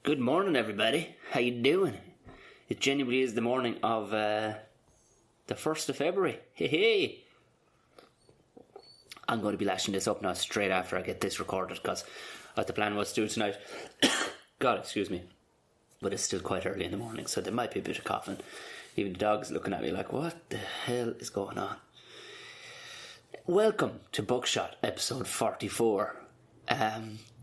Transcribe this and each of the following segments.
Good morning, everybody. How you doing? It genuinely is the morning of the 1st of February. Hey. I'm going to be lashing this up now straight after I get this recorded because the plan was to do it tonight. God, excuse me. But it's still quite early in the morning, so there might be a bit of coughing. Even the dog's looking at me like, what the hell is going on? Welcome to Buckshot, episode 44.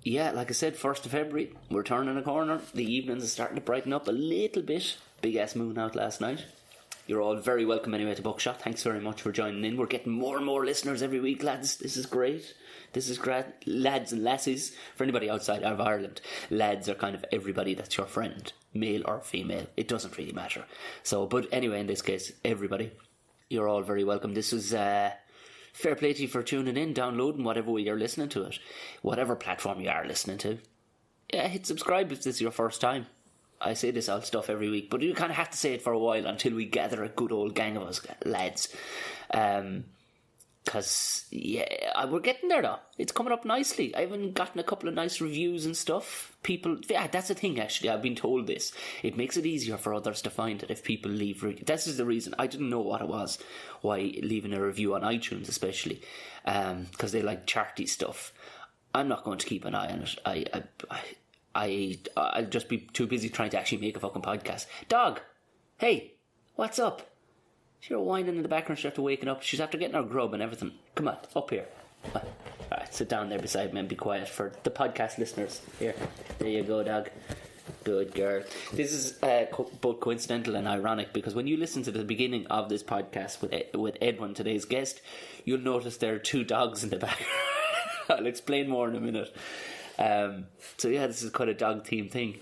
Yeah, like I said, 1st of February, we're turning a corner. The evenings are starting to brighten up a little bit. Big ass moon out last night. You're all very welcome anyway to Buckshot. Thanks very much for joining in. We're getting more and more listeners every week, lads. This is great. This is great. Lads and lassies, for anybody outside of Ireland, lads are kind of everybody that's your friend, male or female. It doesn't really matter. So, but anyway, in this case, everybody, you're all very welcome. This is fair play to you for tuning in, downloading whatever way you're listening to it, whatever platform you are listening to. Yeah, hit subscribe if this is your first time. I say this old stuff every week, but you kind of have to say it for a while until we gather a good old gang of us lads. Because, yeah, we're getting there though. It's coming up nicely. I even gotten a couple of nice reviews and stuff. People, yeah, that's the thing actually. I've been told this. It makes it easier for others to find it if people leave. This is the reason. I didn't know what it was. Why leaving a review on iTunes especially. Because they like charty stuff. I'm not going to keep an eye on it. I'll just be too busy trying to actually make a fucking podcast. Dog! Hey! What's up? She's whining in the background. She's after waking up. She's after getting her grub and everything. Come on, up here. Alright, sit down there beside me and be quiet for the podcast listeners. Here, there you go, dog. Good girl. This is both coincidental and ironic because when you listen to the beginning of this podcast with Edwin, today's guest, you'll notice there are two dogs in the background. I'll explain more in a minute. So yeah, this is quite a dog themed thing.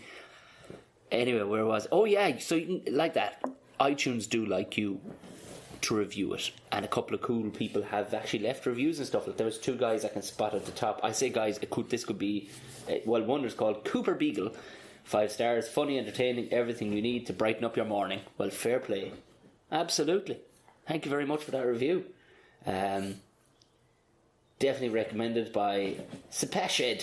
Anyway, where was? Oh yeah, so you can, like that. iTunes do like you to review it, and a couple of cool people have actually left reviews and stuff. Like there was two guys I can spot at the top. I say guys, this could be well, one is called Cooper Beagle, 5 stars, funny, entertaining, everything you need to brighten up your morning. Well, fair play, absolutely. Thank you very much for that review. Definitely recommended by Sebastian.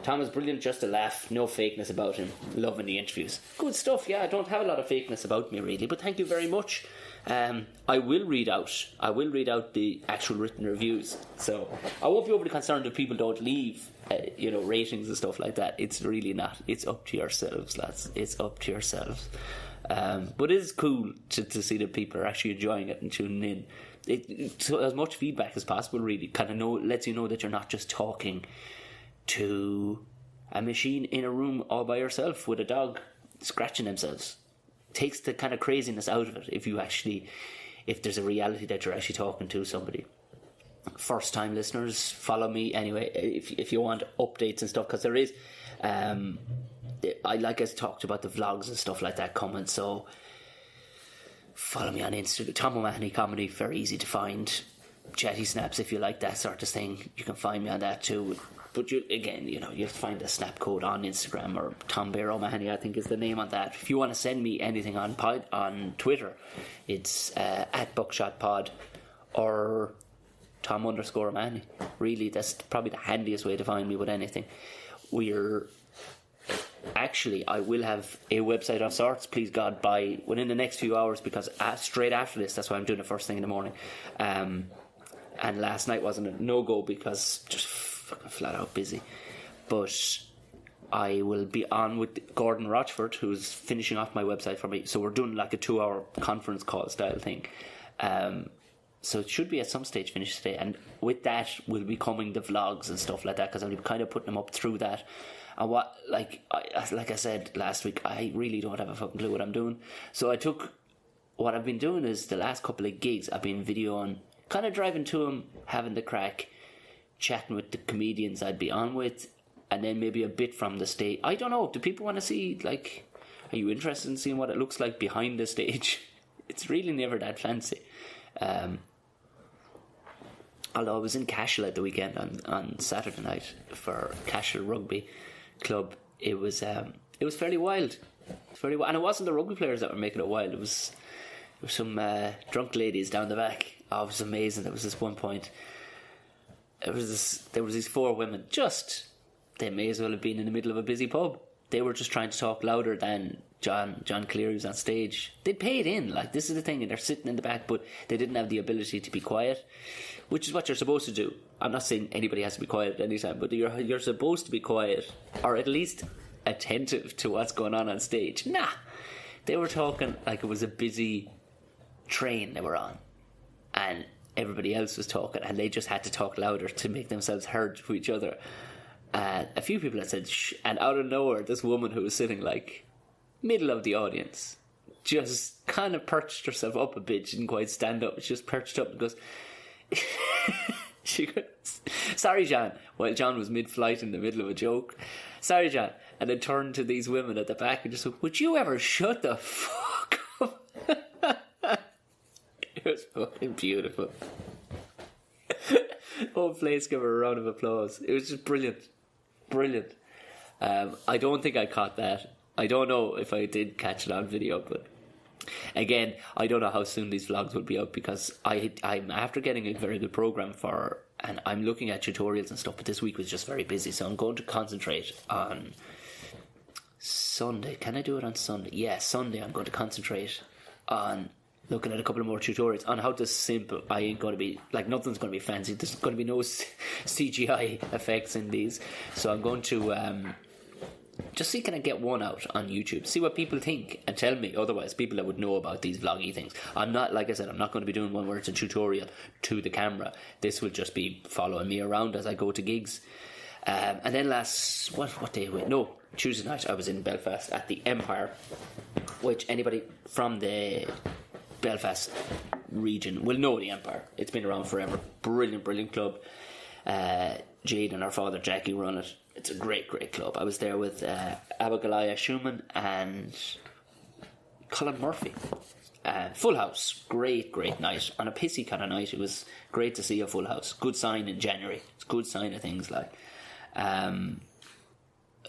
Tom was brilliant, just a laugh, no fakeness about him. Loving the interviews. Good stuff, yeah, I don't have a lot of fakeness about me really, but thank you very much. I will read out the actual written reviews, so I won't be overly concerned if people don't leave ratings and stuff like that. It's really not. It's up to yourselves, lads. It's up to yourselves. But it is cool to see that people are actually enjoying it and tuning in. So as much feedback as possible really kind of lets you know that you're not just talking to a machine in a room all by yourself with a dog scratching themselves. Takes the kind of craziness out of it if there's a reality that you're actually talking to somebody. First time listeners, follow me anyway if you want updates and stuff, because there is I like us talked about the vlogs and stuff like that coming, so follow me on Instagram. Tom O'Mahony Comedy, very easy to find. Chatty Snaps, if you like that sort of thing, you can find me on that too. But you'll find a snap code on Instagram, or Tom Birr-oninan, I think is the name on that. If you want to send me anything on Twitter, it's at BuckshotPod or Tom_O'Mahony. Really, that's probably the handiest way to find me with anything. I will have a website of sorts, please God, by within the next few hours, because straight after this, that's why I'm doing it first thing in the morning. And last night wasn't a no-go because just fucking flat out busy. But I will be on with Gordon Rochford, who's finishing off my website for me. So we're doing like a 2-hour conference call style thing. So it should be at some stage finished today. And with that will be coming the vlogs and stuff like that, because I'm kind of putting them up through that. And like I said last week, I really don't have a fucking clue what I'm doing. So what I've been doing is the last couple of gigs, I've been videoing, kind of driving to them, having the crack, chatting with the comedians I'd be on with, and then maybe a bit from the stage. I don't know, do people want to see, like, are you interested in seeing what it looks like behind the stage? It's really never that fancy. Although I was in Cashel at the weekend on Saturday night for Cashel Rugby Club, it was fairly wild. And it wasn't the rugby players that were making it wild. It was some drunk ladies down the back. Oh, it was amazing. There was this one point. There was these 4 women just they may as well have been in the middle of a busy pub. They were just trying to talk louder than John Cleary was on stage. They paid in, like, this is the thing, and they're sitting in the back, but they didn't have the ability to be quiet, which is what you're supposed to do. I'm not saying anybody has to be quiet at any time, but you're supposed to be quiet, or at least attentive to what's going on stage. Nah, they were talking like it was a busy train they were on, and everybody else was talking, and they just had to talk louder to make themselves heard to each other. A few people had said shh, and out of nowhere, this woman who was sitting like middle of the audience just kind of perched herself up a bit. She didn't quite stand up, she just perched up and goes she goes, sorry John, while John was mid-flight in the middle of a joke, sorry John, and then turned to these women at the back and just said, would you ever shut the fuck up? It was fucking beautiful. Whole place gave her a round of applause. It was just brilliant. I don't think I caught that. I don't know if I did catch it on video, but again, I don't know how soon these vlogs will be out, because I'm after getting a very good program and I'm looking at tutorials and stuff, but this week was just very busy, so I'm going to concentrate on Sunday. Can I do it on Sunday? Yeah, Sunday I'm going to concentrate on looking at a couple of more tutorials on how to simple. I ain't going to be, like, nothing's going to be fancy. There's going to be no CGI effects in these. So I'm going to just see, can I get one out on YouTube? See what people think and tell me. Otherwise, people that would know about these vloggy things. I'm not, like I said, I'm not going to be doing one where it's a tutorial to the camera. This will just be following me around as I go to gigs. And then what day was it? No, Tuesday night I was in Belfast at the Empire, which anybody from the Belfast region will know the Empire. It's been around forever. Brilliant club. Jade and her father Jackie run it. It's a great club. I was there with Abigail Schumann and Colin Murphy. Full house. Great night. On a pissy kind of night. It was great to see a full house. Good sign in January. It's a good sign of things like.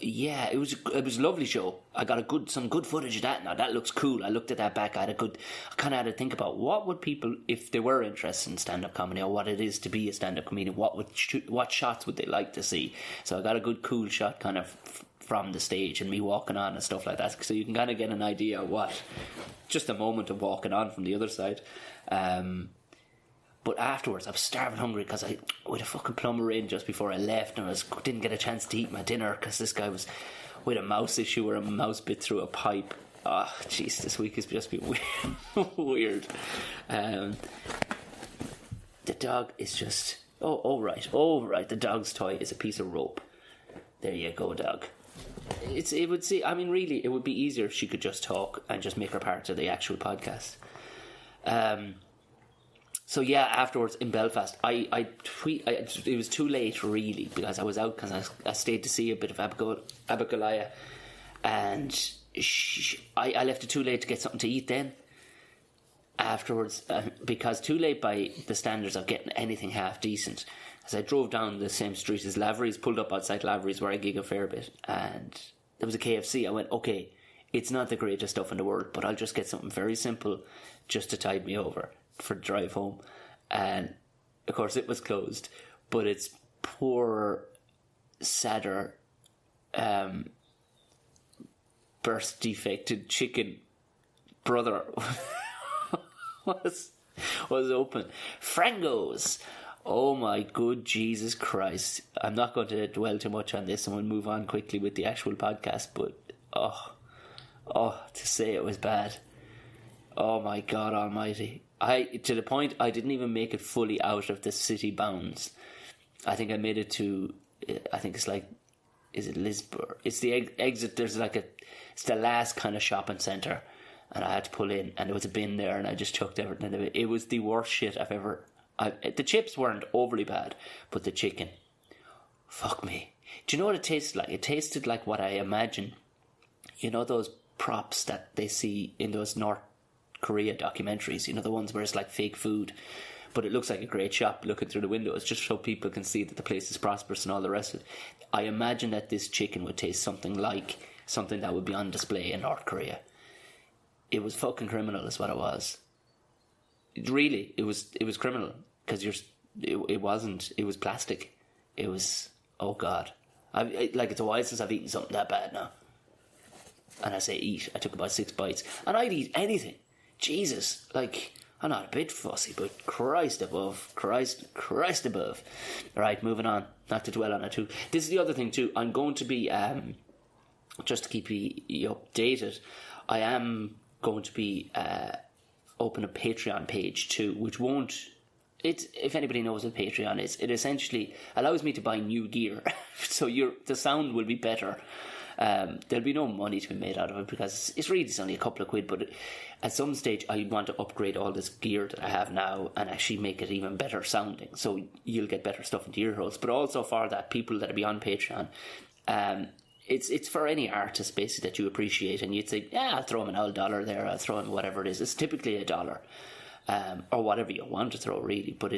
Yeah, it was a lovely show. I got some good footage of that now. That looks cool. I looked at that back. I kind of had to think about what would people, if they were interested in stand-up comedy or what it is to be a stand-up comedian, what shots would they like to see? So I got a good cool shot kind of from the stage and me walking on and stuff like that. So you can kind of get an idea of just a moment of walking on from the other side. But afterwards, I was starving hungry because I had a fucking plumber in just before I left, and I didn't get a chance to eat my dinner because this guy was with a mouse issue where a mouse bit through a pipe. Oh, jeez, this week has just been weird. The dog is just... Oh, right. The dog's toy is a piece of rope. There you go, dog. It would be easier if she could just talk and just make her part of the actual podcast. So yeah, afterwards in Belfast, it was too late really, because I was out because I stayed to see a bit of Abigail, and I left it too late to get something to eat then. Afterwards, because too late by the standards of getting anything half decent, as I drove down the same street as Lavery's, pulled up outside Lavery's where I gig a fair bit, and there was a KFC. I went, okay, it's not the greatest stuff in the world, but I'll just get something very simple just to tide me over for the drive home. And of course it was closed, but it's poor sadder birth defected chicken brother was open. Frangos. Oh my good Jesus Christ. I'm not going to dwell too much on this and we'll move on quickly with the actual podcast, but to say it was bad. Oh my God almighty. To the point I didn't even make it fully out of the city bounds. I think I made it to, I think it's like, is it Lisbon? It's the exit, it's the last kind of shopping centre, and I had to pull in, and there was a bin there, and I just chucked everything in it. It was the worst shit I've ever... the chips weren't overly bad, but the chicken, fuck me. Do you know what it tasted like? It tasted like what I imagine, you know those props that they see in those North Korea documentaries, you know, the ones where it's like fake food, but it looks like a great shop looking through the windows just so people can see that the place is prosperous and all the rest of it. I imagine that this chicken would taste something like something that would be on display in North Korea. It was fucking criminal is what it was. It was criminal, because it was plastic. It was, oh God. Like, it's a while since I've eaten something that bad now. And I say eat, I took about 6 bites. And I'd eat anything. Jesus, like, I'm not a bit fussy, but Christ above. Right, moving on. Not to dwell on it too. This is the other thing too. I'm going to be, just to keep you updated, I am going to be open a Patreon page too, which won't... if anybody knows what Patreon is, it essentially allows me to buy new gear. So the sound will be better. There'll be no money to be made out of it because it's really only a couple of quid, but at some stage I want to upgrade all this gear that I have now and actually make it even better sounding, so you'll get better stuff into your holes. But also for that, people that'll be on Patreon, it's for any artist basically that you appreciate, and you'd say, yeah, I'll throw him an old dollar there, I'll throw him whatever it is. It's typically $1, or whatever you want to throw really, but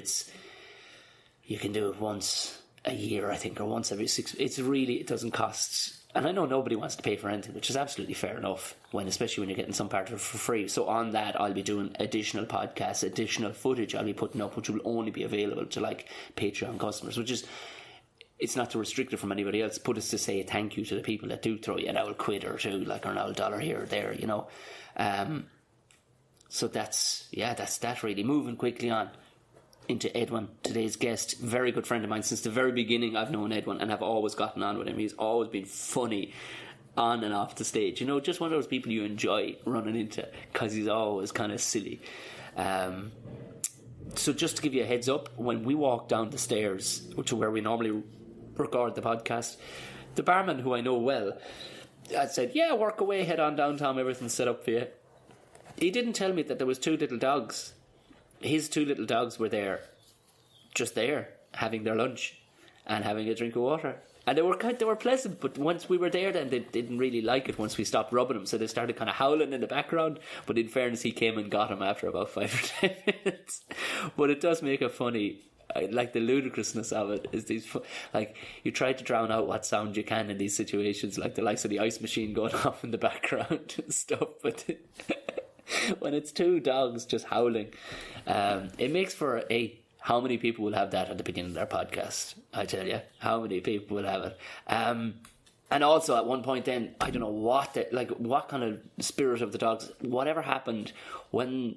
you can do it once a year, I think, or once every 6. It doesn't cost. And I know nobody wants to pay for anything, which is absolutely fair enough, especially when you're getting some part of it for free. So on that, I'll be doing additional podcasts, additional footage I'll be putting up, which will only be available to like Patreon customers, which is, it's not to restrict it from anybody else, but it's to say thank you to the people that do throw you an old quid or two, like, or an old dollar here or there, you know. So that's that really. Moving quickly on into Edwin, today's guest, very good friend of mine. Since the very beginning I've known Edwin and have always gotten on with him. He's always been funny on and off the stage, you know, just one of those people you enjoy running into because he's always kind of silly. So just to give you a heads up, when we walk down the stairs to where we normally record the podcast, the barman, who I know well, I said, yeah, work away, head on down, Tom, everything's set up for you. He didn't tell me that there was 2 little dogs. His 2 little dogs were there, just there, having their lunch and having a drink of water. And they were pleasant, but once we were there, then they didn't really like it once we stopped rubbing them, so they started kind of howling in the background. But in fairness, he came and got them after about 5 or 10 minutes. But it does make it funny. Like, the ludicrousness of it is these, like, you try to drown out what sound you can in these situations, like the likes of the ice machine going off in the background and stuff, but when it's 2 dogs just howling, it makes for how many people will have that at the beginning of their podcast? I tell you, how many people will have it? And also at one point then, I don't know what kind of spirit of the dogs, whatever happened when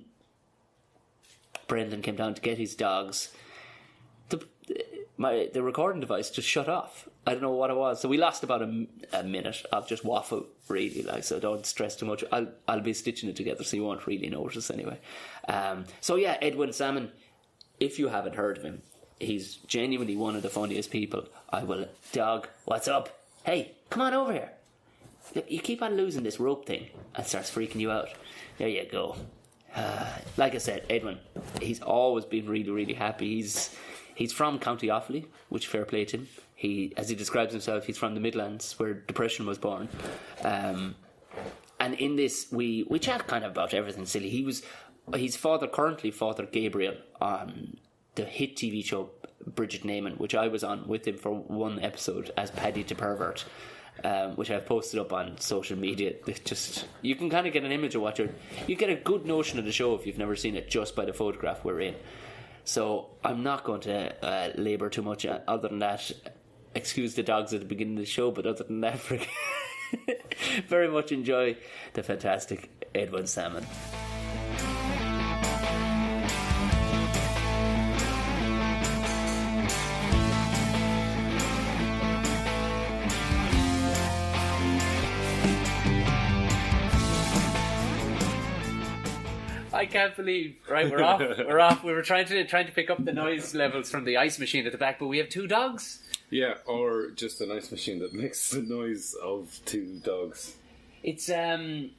Brendan came down to get his dogs, the recording device just shut off. I don't know what it was. So we lost about a minute of just waffle, really. Like, so don't stress too much. I'll be stitching it together, so you won't really notice anyway. So yeah, Edwin Sammon. If you haven't heard of him, he's genuinely one of the funniest people. Dog, what's up? Hey, come on over here. Look, you keep on losing this rope thing, and starts freaking you out. There you go. Like I said, Edwin, he's always been really, really happy. He's from County Offaly, which fair play to him. As he describes himself, he's from the Midlands, where depression was born. And in this, we chat kind of about everything silly. He's currently Father Gabriel on the hit TV show Bridget Neyman, which I was on with him for one episode as Paddy the Pervert, which I've posted up on social media. You can kind of get an image of you get a good notion of the show if you've never seen it just by the photograph we're in. So I'm not going to labour too much other than that. Excuse the dogs at the beginning of the show, but other than that, very much enjoy the fantastic Edwin Sammon. I can't believe, right, we're off. We were trying to pick up the noise levels from the ice machine at the back, but we have 2 dogs. Yeah, or just an ice machine that makes the noise of 2 dogs. It's, I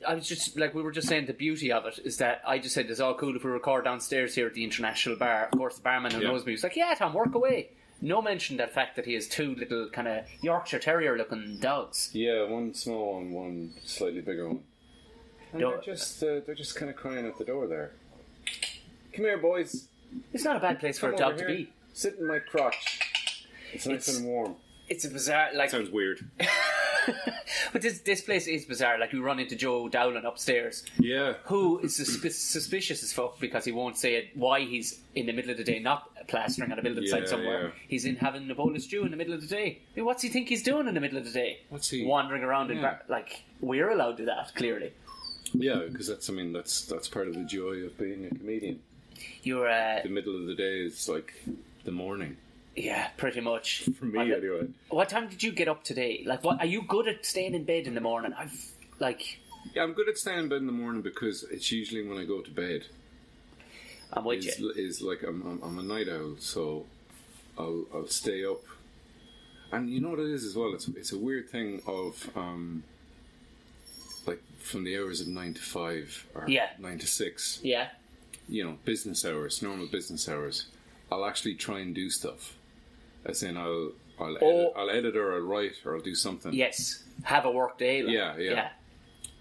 was just, like, we were just saying the beauty of it is that I just said it's all cool if we record downstairs here at the International Bar. Of course, the barman who knows me was like, yeah, Tom, work away. No mention that fact that he has 2 little kind of Yorkshire Terrier looking dogs. Yeah, one small one, one slightly bigger one. And they're just kind of crying at the door there. Come here, boys. It's not a bad place for a dog to be. Sit in my crotch. It's nice and warm. It's a bizarre, like... Sounds weird. But this place is bizarre. Like, we run into Joe Dowling upstairs. Yeah. Who is suspicious as fuck because he won't say it, why he's in the middle of the day, not plastering on a building site somewhere. Yeah. He's in having a bowl of stew in the middle of the day. I mean, what's he think he's doing in the middle of the day? What's he... Wandering around in like, we're allowed to do that, clearly. Yeah, because that's part of the joy of being a comedian. You're the middle of the day is like the morning. Yeah, pretty much. For me, anyway. What time did you get up today? Like, what are you good at staying in bed in the morning? Yeah, I'm good at staying in bed in the morning because it's usually when I go to bed. I'm with you. Is like I'm a night owl, so I'll stay up. And you know what it is as well? It's a weird thing of like from the hours of 9 to 5 or 9 to 6. Yeah. You know, business hours, normal business hours. I'll actually try and do stuff. As in, I'll edit or I'll write or I'll do something. Yes, have a work day. Like. Yeah.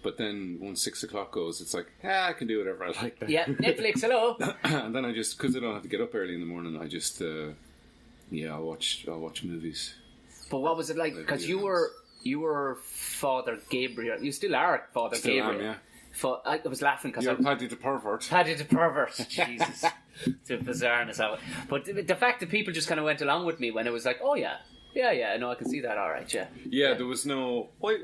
But then once 6 o'clock goes, it's like, I can do whatever I like. Yeah, Netflix, hello. And then I just, because I don't have to get up early in the morning, I just, I'll watch movies. But what was it like? Because you were Father Gabriel. You still are Father Gabriel. Am, yeah. I was laughing because you're Paddy the pervert. Paddy the pervert. Jesus, the bizarreness of it. But the fact that people just kind of went along with me when it was like, oh yeah, no, I can see that. All right, yeah. There was no. Why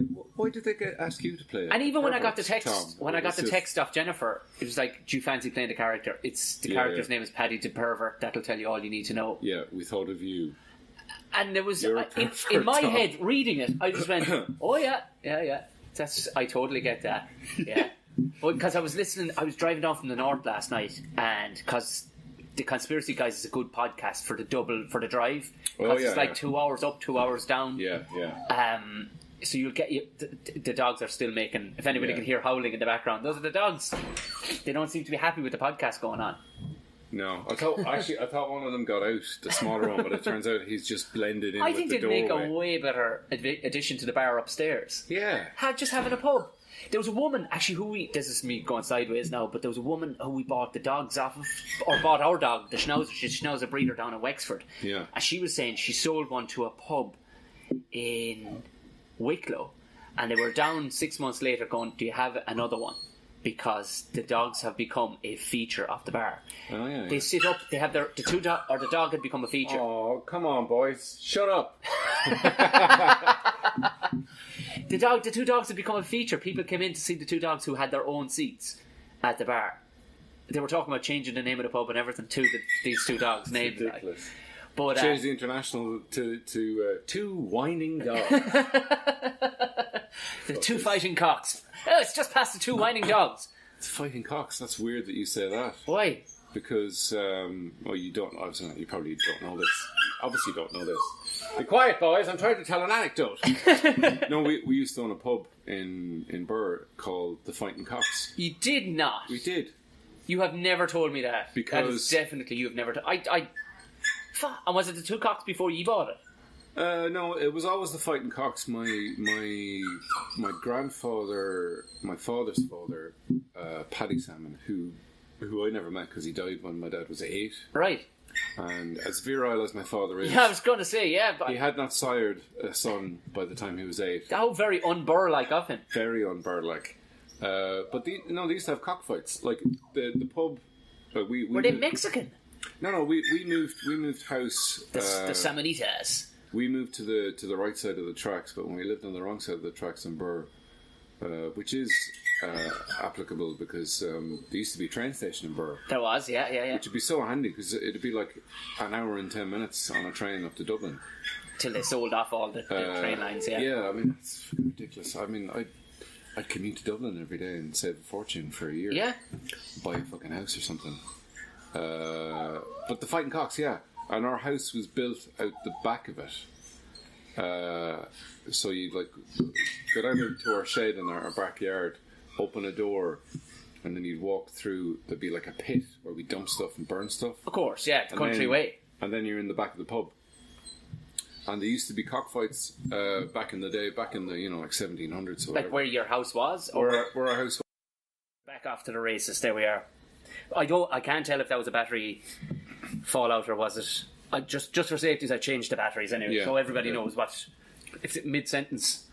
did they ask you to play it? And even when I got the text, Tom, text off Jennifer, it was like, "Do you fancy playing the character?" The character's name is Paddy the pervert. That'll tell you all you need to know. Yeah, we thought of you. And there was in my head reading it, I just went, "Oh yeah. I totally get that." Yeah, because I was listening. I was driving down from the north last night, and because the Conspiracy Guys is a good podcast for the drive. Because it's like 2 hours up, 2 hours down. Yeah. So you'll get the dogs are still making. If anybody can hear howling in the background, those are the dogs. They don't seem to be happy with the podcast going on. No, I thought one of them got out, the smaller one, but it turns out he's just blended in. I think they'd make a way better addition to the bar upstairs. Yeah, just having a pub. There was a woman actually this is me going sideways now, but there was a woman who we bought the dogs off of, or bought our dog, the Schnauzer. She's a Schnauzer breeder down in Wexford. Yeah, and she was saying she sold one to a pub in Wicklow, and they were down 6 months later going, "Do you have another one?" Because the dogs have become a feature of the bar. Oh yeah. They sit up. They have the dog had become a feature. Oh, come on, boys, shut up. The two dogs had become a feature. People came in to see the two dogs who had their own seats at the bar. They were talking about changing the name of the pub and everything to these two dogs' names. Ridiculous. Like. But change the international to two whining dogs. The two fighting cocks. Oh, it's just past the two whining dogs. It's fighting cocks. That's weird that you say that. Why? Because you don't. You probably don't know this. Obviously, don't know this. Be quiet, boys. I'm trying to tell an anecdote. No, we used to own a pub in Birr called the Fighting Cocks. You did not. We did. You have never told me that. Because that is definitely you have never. And was it the two cocks before you bought it? No, it was always the Fighting Cocks. My grandfather, my father's father, Paddy Sammon, who I never met because he died when my dad was 8. Right. And as virile as my father is, yeah, I was going to say, but he had not sired a son by the time he was 8. How very un-Burr-like of him. Very un-Burr-like. But they used to have cockfights. Like the pub. Were they Mexican? No. We moved house. The Samanitas. We moved to the right side of the tracks, but when we lived on the wrong side of the tracks in Birr, which is applicable because there used to be a train station in Birr. There was, yeah. Which would be so handy because it'd be like an hour and 10 minutes on a train up to Dublin. Till they sold off all the train lines, yeah. Yeah, I mean, it's ridiculous. I mean, I'd commute to Dublin every day and save a fortune for a year. Yeah. Buy a fucking house or something. But the Fighting Cocks, yeah. And our house was built out the back of it. So you'd like go down to our shed in our backyard, open a door, and then you'd walk through. There'd be like a pit where we dump stuff and burn stuff. Of course, yeah, the country way. And then you're in the back of the pub. And there used to be cockfights back in the day, back in the like 1700s. Or like where your house was, or where our house was. Back off to the races. There we are. I can't tell if that was a battery fallout or was it. Just for safety, I changed the batteries anyway, so everybody knows what. If it's mid-sentence,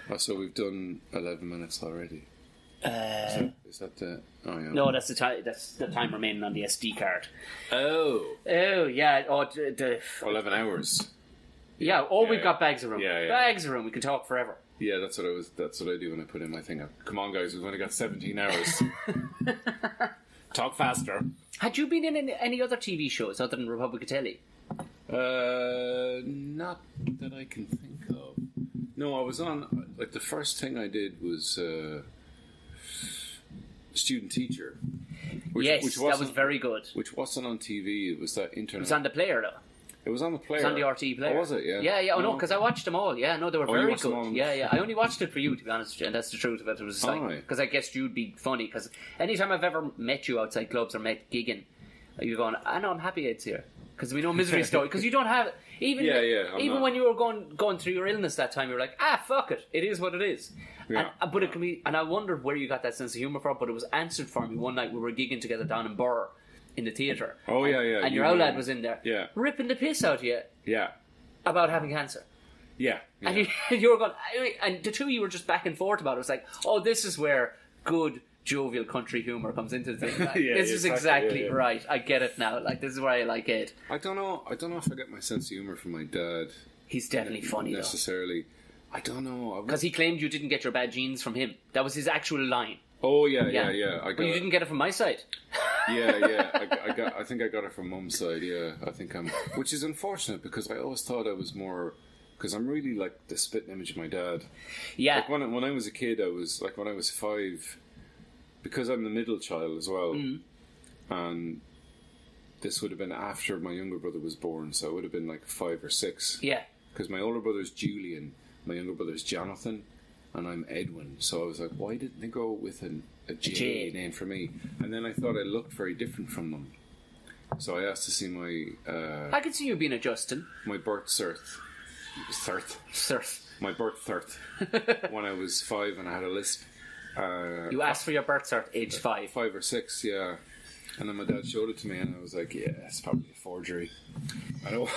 Oh, so we've done 11 minutes already. Is that the... Oh, yeah. No, that's the time. That's the time remaining on the SD card. Oh, yeah. 11 hours. Yeah. We've got bags of room. Yeah. Bags of room. We can talk forever. Yeah, that's what I do when I put in my thing. Come on, guys, we've only got 17 hours. Talk faster. Had you been in any other TV shows other than Republic of Telly? Not that I can think of. No, I was on... Like, the first thing I did was... Student Teacher. Which that was very good. Which wasn't on TV, it was that internet... It was on the player, though. It was on the player. It was on the RT player. Oh, was it? Yeah. Yeah. Oh, no, because I watched them all. Yeah, no, they were very good. On... Yeah. I only watched it for you, to be honest with you, and that's the truth of it. It was like... Because I guessed you'd be funny, because anytime I've ever met you outside clubs or met gigging, you're going, I know, I'm happy it's here. Because we know misery story. Because you don't have... Even when you were going through your illness that time, you were like, fuck it. It is what it is. Yeah. But it can be... And I wondered where you got that sense of humour from, but it was answered for me one night. We were gigging together down in Birr in the theatre. Oh, yeah. And your old lad was in there. Yeah. Ripping the piss out of you. Yeah. About having cancer. Yeah. And you were going... And the two of you were just back and forth about it. It was like, this is where good... jovial country humour comes into the thing. Like, this is exactly right. I get it now. Like, this is where I like it. I don't know if I get my sense of humour from my dad. He's definitely funny, necessarily. Though. I don't know. Because he claimed you didn't get your bad genes from him. That was his actual line. Oh, yeah. But you didn't get it from my side. Yeah. I think I got it from Mum's side, yeah. Which is unfortunate, because I always thought I was more... Because I'm really like the spitting image of my dad. Yeah. Like when I was a kid, I was... Like when I was 5... Because I'm the middle child as well, and this would have been after my younger brother was born, so it would have been like 5 or 6. Yeah. Because my older brother's Julian, my younger brother's Jonathan, and I'm Edwin. So I was like, why didn't they go with a J name for me? And then I thought I looked very different from them. So I asked to see my... I could see you being a Justin. My birth cert. My birth cert. When I was 5 and I had a lisp. You asked for your birth cert age 5. 5 or 6, yeah. And then my dad showed it to me, and I was like, yeah, it's probably a forgery. I know.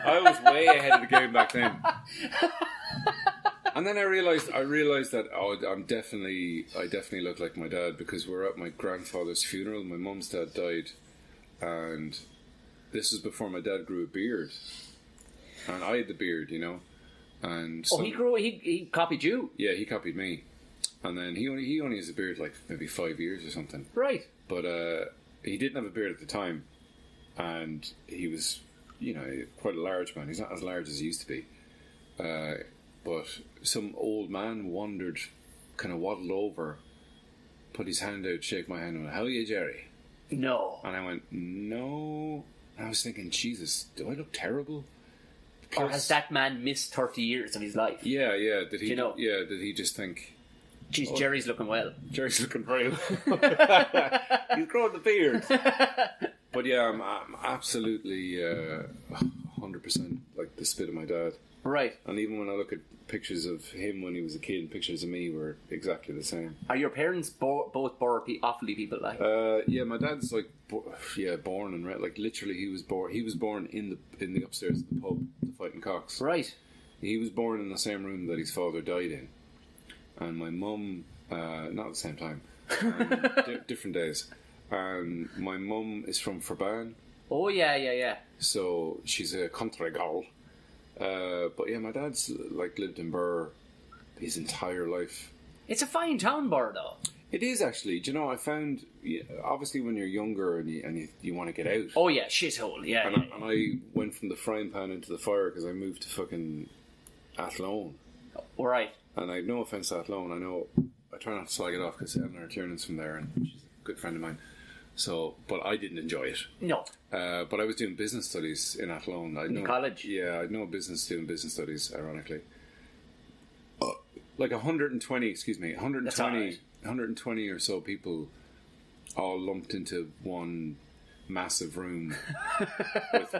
I was way ahead of the game back then. And then I realised that I definitely look like my dad, because we're at my grandfather's funeral. My mum's dad died, and this was before my dad grew a beard, and I had the beard, you know. And he copied you. Yeah, he copied me, and then he only has a beard like maybe 5 years or something. Right. But he didn't have a beard at the time, and he was, quite a large man. He's not as large as he used to be. But some old man kind of waddled over, put his hand out, shake my hand, and went, "How are you, Jerry?" No. And I went, "No." And I was thinking, Jesus, do I look terrible? Or has that man missed 30 years of his life? Yeah. Did he? Did he just think? Jeez, Jerry's looking well. Jerry's looking very well. He's growing the beard. But yeah, I'm absolutely 100% like the spit of my dad. Right. And even when I look at pictures of him when he was a kid and pictures of me were exactly the same. Are your parents both Offaly people like? Yeah, my dad's like born and like literally he was born in the upstairs of the pub, the Fighting Cocks. Right. He was born in the same room that his father died in, and my mum not at the same time, different days. And my mum is from Ferban. Oh yeah. So she's a country girl. But yeah, my dad's like lived in Birr his entire life. It's a fine town, Birr, though. It is actually. Do you know? I found obviously when you're younger and you want to get out. Oh yeah, shithole. Yeah. And I went from the frying pan into the fire because I moved to fucking Athlone. All right. And I have no offense to Athlone. I try not to slag it off because Eleanor Tiernan's from there and she's a good friend of mine. So, but I didn't enjoy it. No. But I was doing business studies in Athlone. In college? Yeah, I'd no business doing business studies, ironically. Like 120 or so people all lumped into one massive room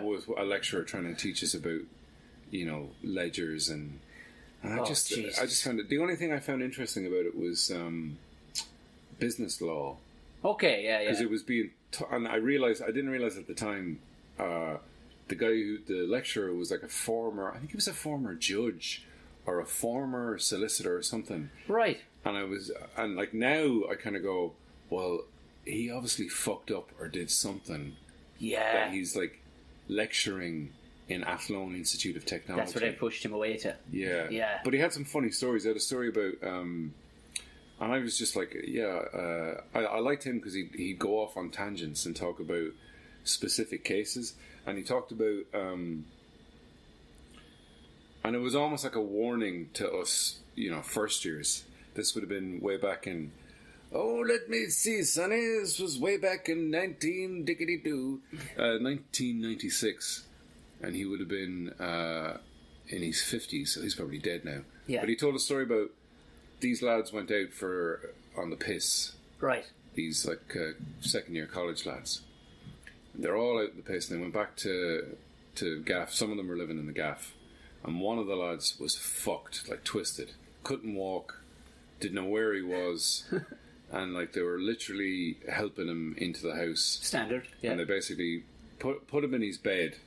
with a lecturer trying to teach us about, ledgers and I just found it. The only thing I found interesting about it was business law. Okay, yeah. Because it was being, and I didn't realize at the time, the lecturer was like a former, I think he was a former judge or a former solicitor or something. Right. And like now I kind of go, well, he obviously fucked up or did something. Yeah. That he's like lecturing in Athlone Institute of Technology. That's where they pushed him away to. Yeah. Yeah. But he had some funny stories. He had a story about, and I was just like, I liked him because he'd go off on tangents and talk about specific cases. And he talked about, and it was almost like a warning to us, first years. This would have been way back in, let me see, Sonny, this was way back in 1996. And he would have been in his 50s, so he's probably dead now. Yeah. But he told a story about these lads went out on the piss. Right. These like second year college lads. They're all out in the piss, and they went back to gaff. Some of them were living in the gaff, and one of the lads was fucked, like twisted, couldn't walk, didn't know where he was, and like they were literally helping him into the house. Standard. Yeah. And they basically put him in his bed,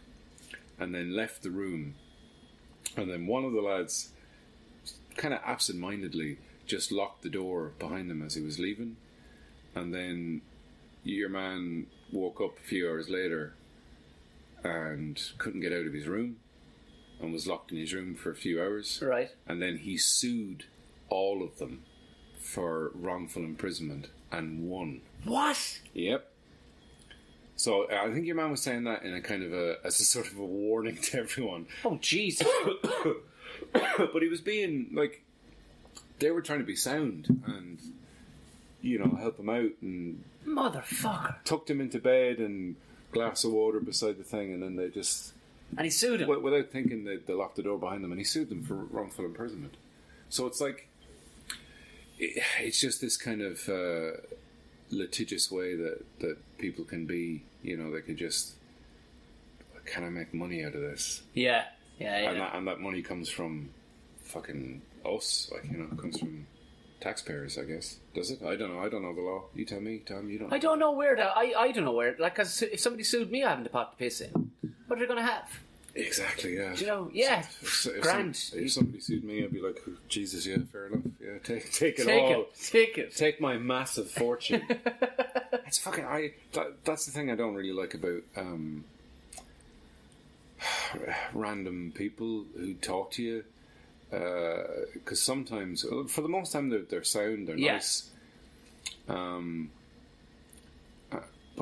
and then left the room. And then one of the lads, kind of absent-mindedly, just locked the door behind him as he was leaving. And then your man woke up a few hours later and couldn't get out of his room and was locked in his room for a few hours. Right. And then he sued all of them for wrongful imprisonment and won. What? Yep. So I think your man was saying that in a kind of as a sort of a warning to everyone. Oh, jeez. But he was being like, they were trying to be sound and, help him out, and Motherfucker. tucked him into bed and glass of water beside the thing, and then they just, And he sued him. without thinking, they locked the door behind them, and he sued them for wrongful imprisonment. So it's like, it's just this kind of litigious way that people can be, they could just kind of make money out of this. Yeah. Yeah. And that money comes from fucking us, it comes from taxpayers, I guess. Does it? I don't know the law. You tell me, Tom, you don't know. I don't know where I don't know where, like, 'cause if somebody sued me having to pot the piss in, what are they going to have? Exactly, yeah. Do you know? Yeah. If Grand. If somebody sued me, I'd be like, oh, Jesus, yeah, fair enough. Yeah, take it all. Take it. Take my massive fortune. It's fucking, that's the thing I don't really like about random people who talk to you. Because sometimes, for the most time, they're sound, they're nice. But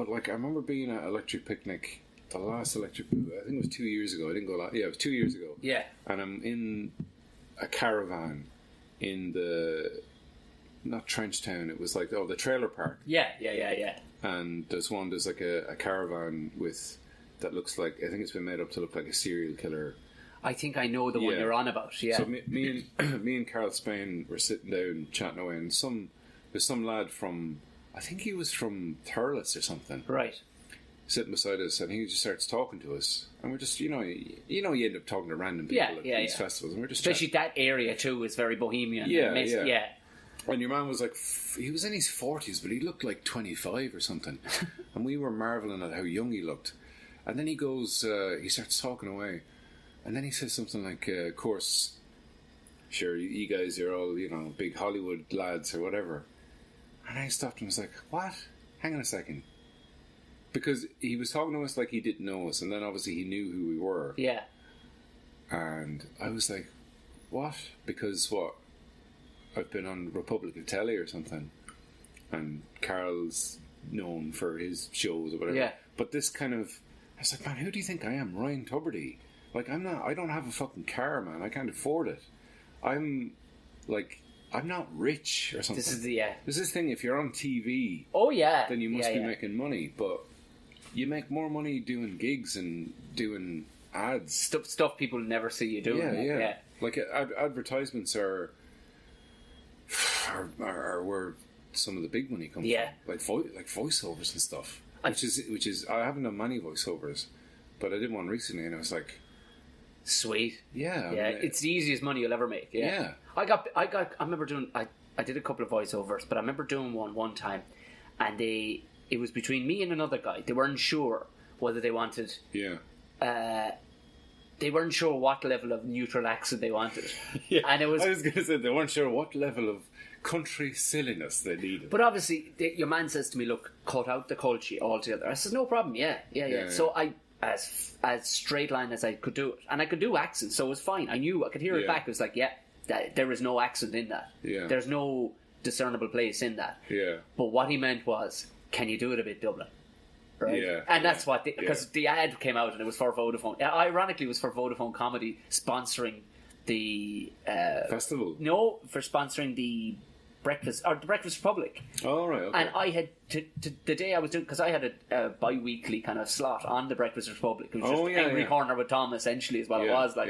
like, I remember being at Electric Picnic, the last Electric, I think it was 2 years ago. I didn't go it was 2 years ago. Yeah. And I'm in a caravan in not Trenchtown, it was like, the trailer park. Yeah. And there's like a caravan that looks like, I think it's been made up to look like a serial killer. I think I know the one you're on about. Yeah. So me and Carl Spain were sitting down chatting away, and there's some lad from, I think he was from Thurles or something. Right. Sitting beside us, and he just starts talking to us, and we're just, you end up talking to random people at these festivals, and we're just especially that area too is very bohemian. Yeah. And your man was like, he was in his 40s, but he looked like 25 or something, and we were marveling at how young he looked. And then he goes, he starts talking away, and then he says something like, of course, sure, you guys are all, big Hollywood lads or whatever. And I stopped and was like, what? Hang on a second. Because he was talking to us like he didn't know us, and then obviously he knew who we were. Yeah. And I was like, what? Because what? I've been on Republic of Telly or something, and Carl's known for his shows or whatever. Yeah. But this kind of, I was like, man, who do you think I am? Ryan Tuberty? Like, I don't have a fucking car, man. I can't afford it. I'm not rich or something. There's this thing, if you're on TV, then you must be making money, but you make more money doing gigs and doing ads. Stuff people never see you doing. Yeah. Like, advertisements are where some of the big money comes from. Like voiceovers and stuff. Which is I haven't done many voiceovers, but I did one recently, and I was like, sweet. Yeah. It's the easiest money you'll ever make. Yeah. I remember doing, I did a couple of voiceovers, but I remember doing one time, and it was between me and another guy. They weren't sure whether they wanted they weren't sure what level of neutral accent they wanted. And it was... I was going to say, they weren't sure what level of country silliness they needed. But obviously, your man says to me, look, cut out the culture altogether. I said, no problem, yeah. So I, as straight line as I could do it. And I could do accents, so it was fine. I knew, I could hear it back. It was like, there is no accent in that. Yeah. There's no discernible place in that. Yeah. But what he meant was, can you do it a bit Dublin? Right? Yeah. And that's what, because the ad came out and it was for Vodafone. Ironically, it was for Vodafone Comedy sponsoring the... Festival? No, for sponsoring the Breakfast Republic. Oh, right, okay. And I had the day I was doing, because I had a bi-weekly kind of slot on the Breakfast Republic. It was just Angry Corner with Tom, essentially, is what it was like.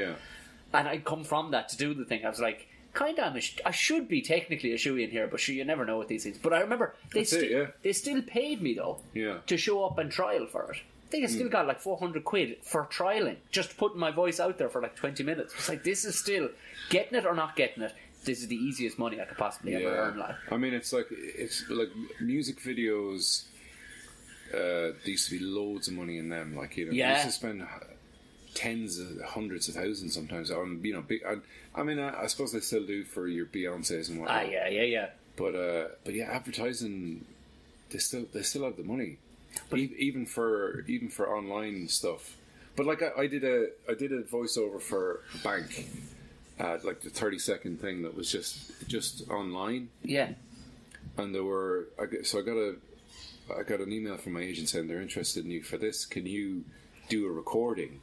And I'd come from that to do the thing. I was like, kind of, I should be technically a shoe in here, but you never know with these things. But I remember they still paid me though to show up and trial for it. I think I still got like 400 quid for trialing, just putting my voice out there for like 20 minutes. It's like, this is still getting it or not getting it. This is the easiest money I could possibly ever earn. Like, I mean, it's like music videos. There used to be loads of money in them. Like, you know, you used to spend tens of hundreds of thousands sometimes on, you know, big. I mean, I suppose they still do for your Beyoncés and whatnot. Yeah. But yeah, advertising, they still have the money, but even for online stuff. But like I did a voiceover for a bank. Like the 30-second thing that was just online. Yeah. And there were... I got an email from my agent saying they're interested in you for this. Can you do a recording?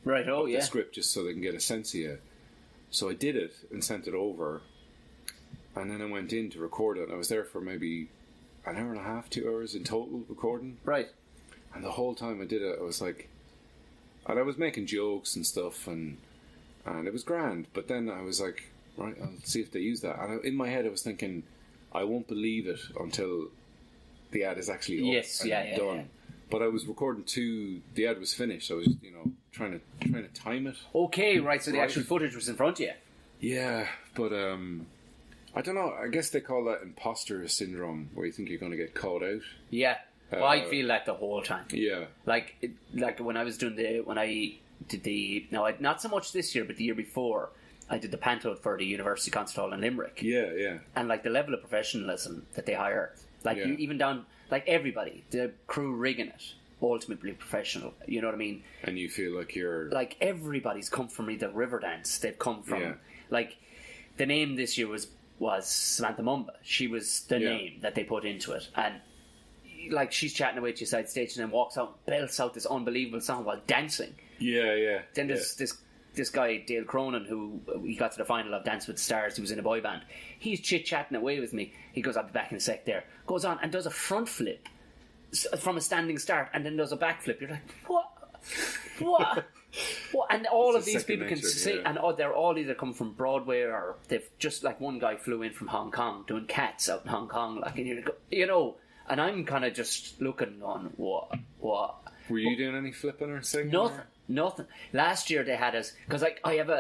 Right, of the script just so they can get a sense of you. So I did it and sent it over. And then I went in to record it. I was there for maybe an hour and a half, 2 hours in total recording. Right. And the whole time I did it, I was like... And I was making jokes and stuff and it was grand, but then I was like, right, I'll see if they use that. And in my head I was thinking, I won't believe it until the ad is actually up and done. Yeah. But I was recording the ad was finished, so I was, you know, trying to time it. Okay, right, so the actual footage was in front of you. Yeah, but I don't know, I guess they call that imposter syndrome, where you think you're going to get called out. Yeah, well, I feel that the whole time. Yeah. Like when I was doing not so much this year, but the year before, I did the panto for the University Concert Hall in Limerick. Yeah. And like the level of professionalism that they hire, like even down, like everybody, the crew rigging it, ultimately professional. You know what I mean? And you feel like you're like everybody's come from either Riverdance. They've come from like the name this year was Samantha Mumba. She was the name that they put into it, and like she's chatting away to you side stage and then walks out, belts out this unbelievable song while dancing. Yeah. Then there's this guy, Dale Cronin, who he got to the final of Dance with the Stars. He was in a boy band. He's chit-chatting away with me. He goes, I'll be back in a sec there. Goes on and does a front flip from a standing start and then does a back flip. You're like, what? What? And all of these people can sing, and they're all either come from Broadway or they've just, like, one guy flew in from Hong Kong doing Cats out in Hong Kong, like, and you know, and I'm kind of just looking on what. Were you doing any flipping or singing? Nothing. Last year they had us, because I have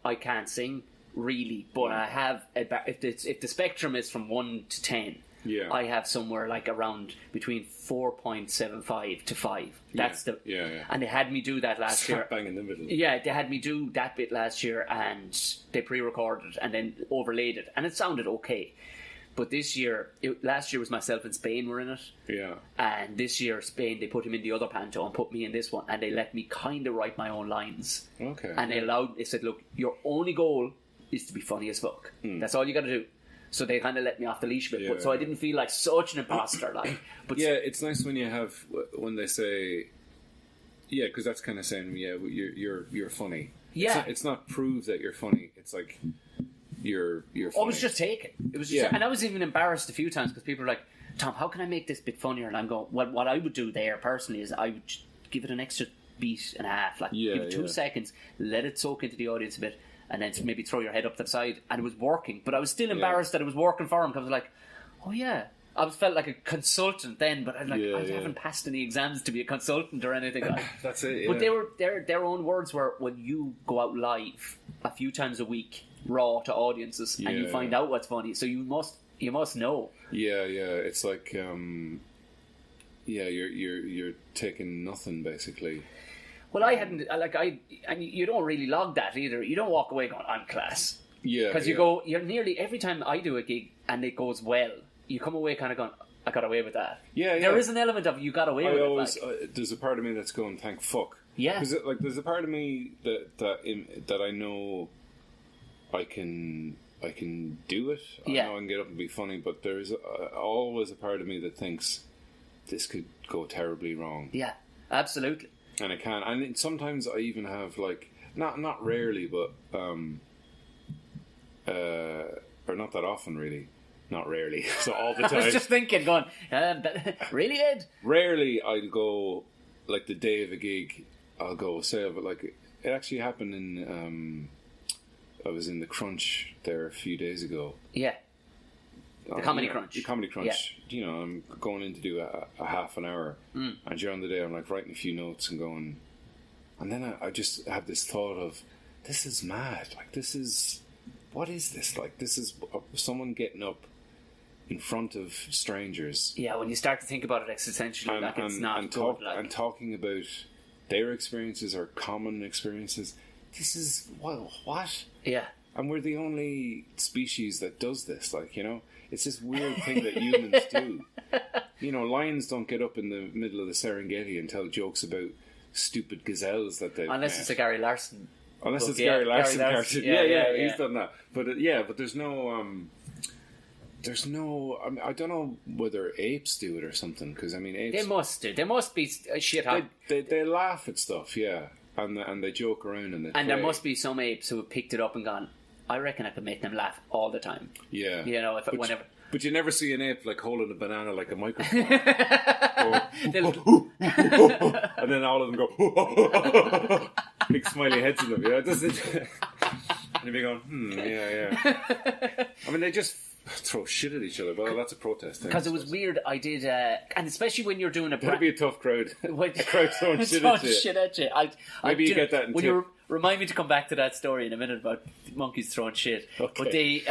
I can't sing really, but I have if the spectrum is from 1 to 10. Yeah. I have somewhere like around between 4.75 to 5. That's and they had me do that last year. Bang in the middle. Yeah, they had me do that bit last year, and they pre-recorded and then overlaid it, and it sounded okay. But this year, last year was myself and Spain were in it. Yeah. And this year, Spain, they put him in the other panto and put me in this one, and they let me kind of write my own lines. Okay. And they said, look, your only goal is to be funny as fuck. That's all you got to do. So they kind of let me off the leash a bit. So I didn't feel like such an imposter. But it's nice when they say, because that's kind of saying, you're funny. Yeah. It's not prove that you're funny. It's like... You're funny. I was just taken. It was just, and I was even embarrassed a few times because people were like, Tom, how can I make this bit funnier? And I'm going, what I would do there personally is I would give it an extra beat and a half, like give it 2 seconds, let it soak into the audience a bit, and then maybe throw your head up to the side. And it was working, but I was still embarrassed that it was working for him because I was like, oh yeah. I felt like a consultant then, but I haven't passed any exams to be a consultant or anything. That's it. Yeah. But they were their own words were, when you go out live a few times a week, raw to audiences, and you find out what's funny, so you must know. It's like you're taking nothing basically. Well, I hadn't, and you don't really log that either. You don't walk away going, I'm class. Yeah. Because you're nearly, every time I do a gig and it goes well, you come away kind of going, I got away with that. Yeah, yeah. There is an element of you got away with always, it. there's a part of me that's going, thank fuck. Yeah. Because there's a part of me that I know I can do it. I know I can get up and be funny, but there's always a part of me that thinks this could go terribly wrong. Yeah, absolutely. And it can. And sometimes I even have, like, not rarely, but or not that often, really. Not rarely. So all the time. I was just thinking, going, really, Ed? Rarely I'll go, like, the day of a gig, I'll go say, but, like, it actually happened in, I was in the Crunch there a few days ago. Yeah. The Comedy Crunch. The Comedy Crunch. Yeah. You know, I'm going in to do a half an hour. And during the day I'm, like, writing a few notes and going... And then I just have this thought of, this is mad. Like, this is... What is this? Like, this is someone getting up in front of strangers. Yeah, when you start to think about it existentially, it's not good. And talking about their experiences or common experiences. This is... What? Yeah. And we're the only species that does this, like, you know? It's this weird thing that humans do. You know, lions don't get up in the middle of the Serengeti and tell jokes about stupid gazelles that they've Unless it's a Gary Larson. Unless it's Gary Larson cartoon. Yeah, he's done that. But but there's no... I mean, I don't know whether apes do it or something, because, I mean, apes... They must do. They must be shit hot. They laugh at stuff, yeah. And they joke around and they play. There must be some apes who have picked it up and gone, I reckon I could make them laugh all the time. Yeah. You know, whenever... But you never see an ape, like, holding a banana like a microphone. And then all of them go, big smiley heads in them, you know? And you'd be going, yeah. I mean, they just throw shit at each other, but that's a protest thing. Because it was weird, I did, and especially when you're doing a... That'd be a tough crowd. A crowd throwing shit at you. Maybe you get that in tip. Remind me to come back to that story in a minute about monkeys throwing shit. Okay.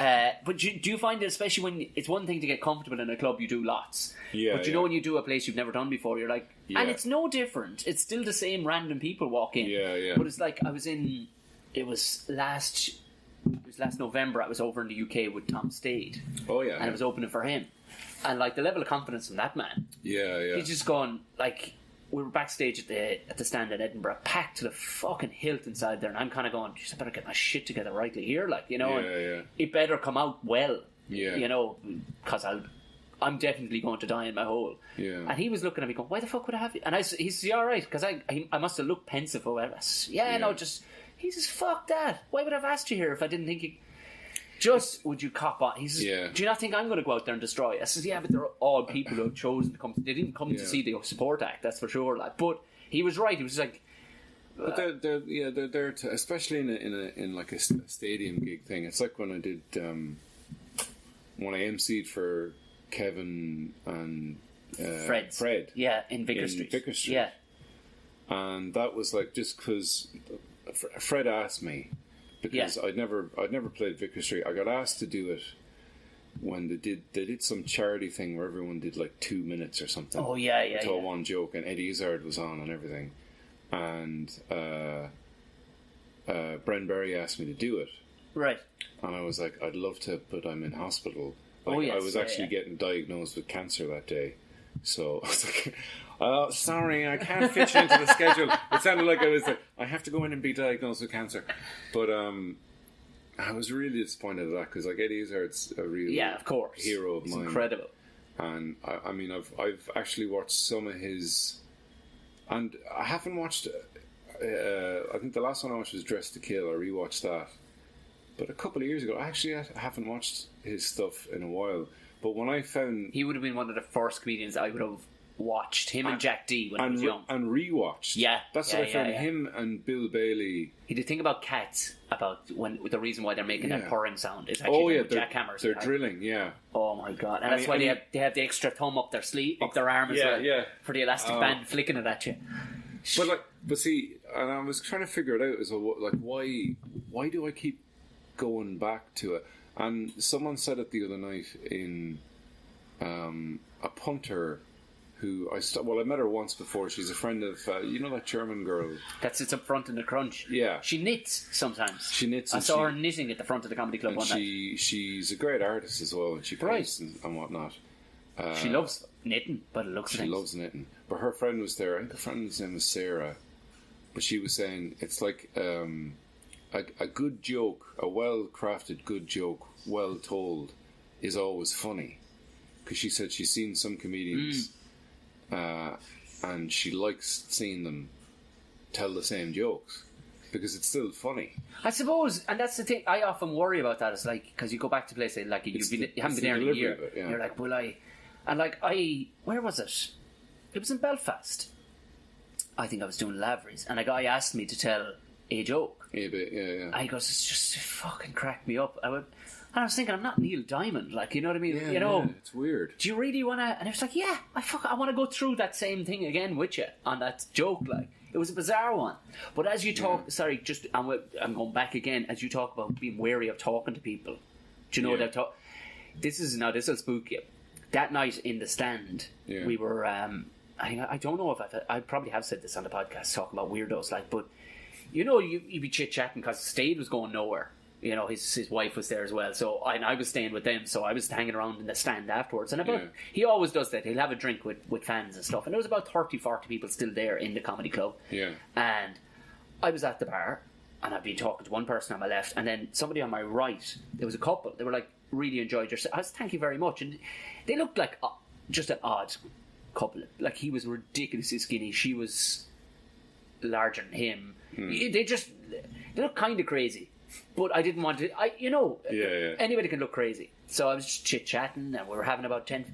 But do you find that, especially when it's one thing to get comfortable in a club, you do lots. Yeah. But you know when you do a place you've never done before, you're like, and it's no different. It's still the same random people walk in. Yeah. But it's like it was last November. I was over in the UK with Tom Stade. Oh yeah. And I was opening for him, and like the level of confidence from that man. Yeah. He's just gone like. We were backstage at the stand in Edinburgh, packed to the fucking hilt inside there, and I'm kind of going, I better get my shit together rightly here, like, you know, and it better come out well, you know, because I'm definitely going to die in my hole. Yeah. And he was looking at me going, why the fuck would I have you? And he said, you alright? Because I must have looked pensive or whatever. No, he says, fuck that. Why would I have asked you here if I didn't think you... Just, would you cop on? He says, do you not think I'm going to go out there and destroy it? I said, yeah, but they're all people who have chosen to come. They didn't come to see the support act, that's for sure. Like, but he was right. He was like, but they're there to, especially in like a stadium gig thing. It's like when I did when I emceed for Kevin and Fred. Yeah, in Vicar Street. Yeah, and that was like just because Fred asked me. Because I'd never played Vicar Street. I got asked to do it when they did some charity thing where everyone did like 2 minutes or something. Oh yeah. Told one joke, and Eddie Izzard was on and everything, and Bren Berry asked me to do it. Right. And I was like, I'd love to, but I'm in hospital. Like, I was actually getting diagnosed with cancer that day, so I was like. Sorry, I can't fit you into the schedule. It sounded like I was like, I have to go in and be diagnosed with cancer. But I was really disappointed at that because like Eddie Izzard's a real hero of mine. He's incredible. And I mean, I've actually watched some of his, and I haven't watched. I think the last one I watched was Dress to Kill. I rewatched that, but a couple of years ago, actually, I haven't watched his stuff in a while. But when I found he would have been one of the first comedians I would have watched, him and Jack D when he was young. And rewatched. Yeah. That's what I found. Him and Bill Bailey. He did think about cats, about the reason why they're making that purring sound. It's actually jackhammers. They're drilling, yeah. Oh my god. And that's why they have the extra thumb up their sleeve, up their arm as well. Yeah. For the elastic band flicking it at you. But see, and I was trying to figure it out as well, like why do I keep going back to it? And someone said it the other night in a punter who I met her once before. She's a friend of you know that German girl that sits up front in the Crunch. Yeah, she knits sometimes. She knits. I saw her knitting at the front of the comedy club one night. She's a great artist as well, and she paints and whatnot. She loves knitting, but it looks. She loves knitting. But her friend was there. I think the friend's name was Sarah. But she was saying it's like a good joke, a well-crafted good joke, well told, is always funny. Because she said she's seen some comedians, and she likes seeing them tell the same jokes because it's still funny. I suppose, and that's the thing. I often worry about that. It's like because you go back to places like you haven't been there in a year. Yeah. You're like, will I? And like where was it? It was in Belfast. I think I was doing Lavery's, and a guy asked me to tell a joke. Yeah. And he goes, "It's just fucking cracked me up." And I was thinking, I'm not Neil Diamond, like, you know what I mean? Yeah, you know, it's weird. Do you really want to? And I was like, yeah, I want to go through that same thing again with you on that joke. Like, it was a bizarre one. But as you talk, sorry, I'm going back again. As you talk about being wary of talking to people, do you know what I've talked? This will spook you. That night in the stand, we were. I don't know if I probably have said this on the podcast talking about weirdos, like, but you know, you'd be chit chatting because the stage was going nowhere. You know, his wife was there as well, so I was staying with them, so I was hanging around in the stand afterwards. And he always does that. He'll have a drink with fans and stuff. And there was about 30, 40 people still there in the comedy club. Yeah. And I was at the bar, and I'd been talking to one person on my left, and then somebody on my right. There was a couple. They were like, really enjoyed your set. I was, thank you very much. And they looked like just an odd couple. Like, he was ridiculously skinny. She was larger than him. They looked kind of crazy. But I didn't want to. Anybody can look crazy. So I was just chit chatting, and we were having about 10.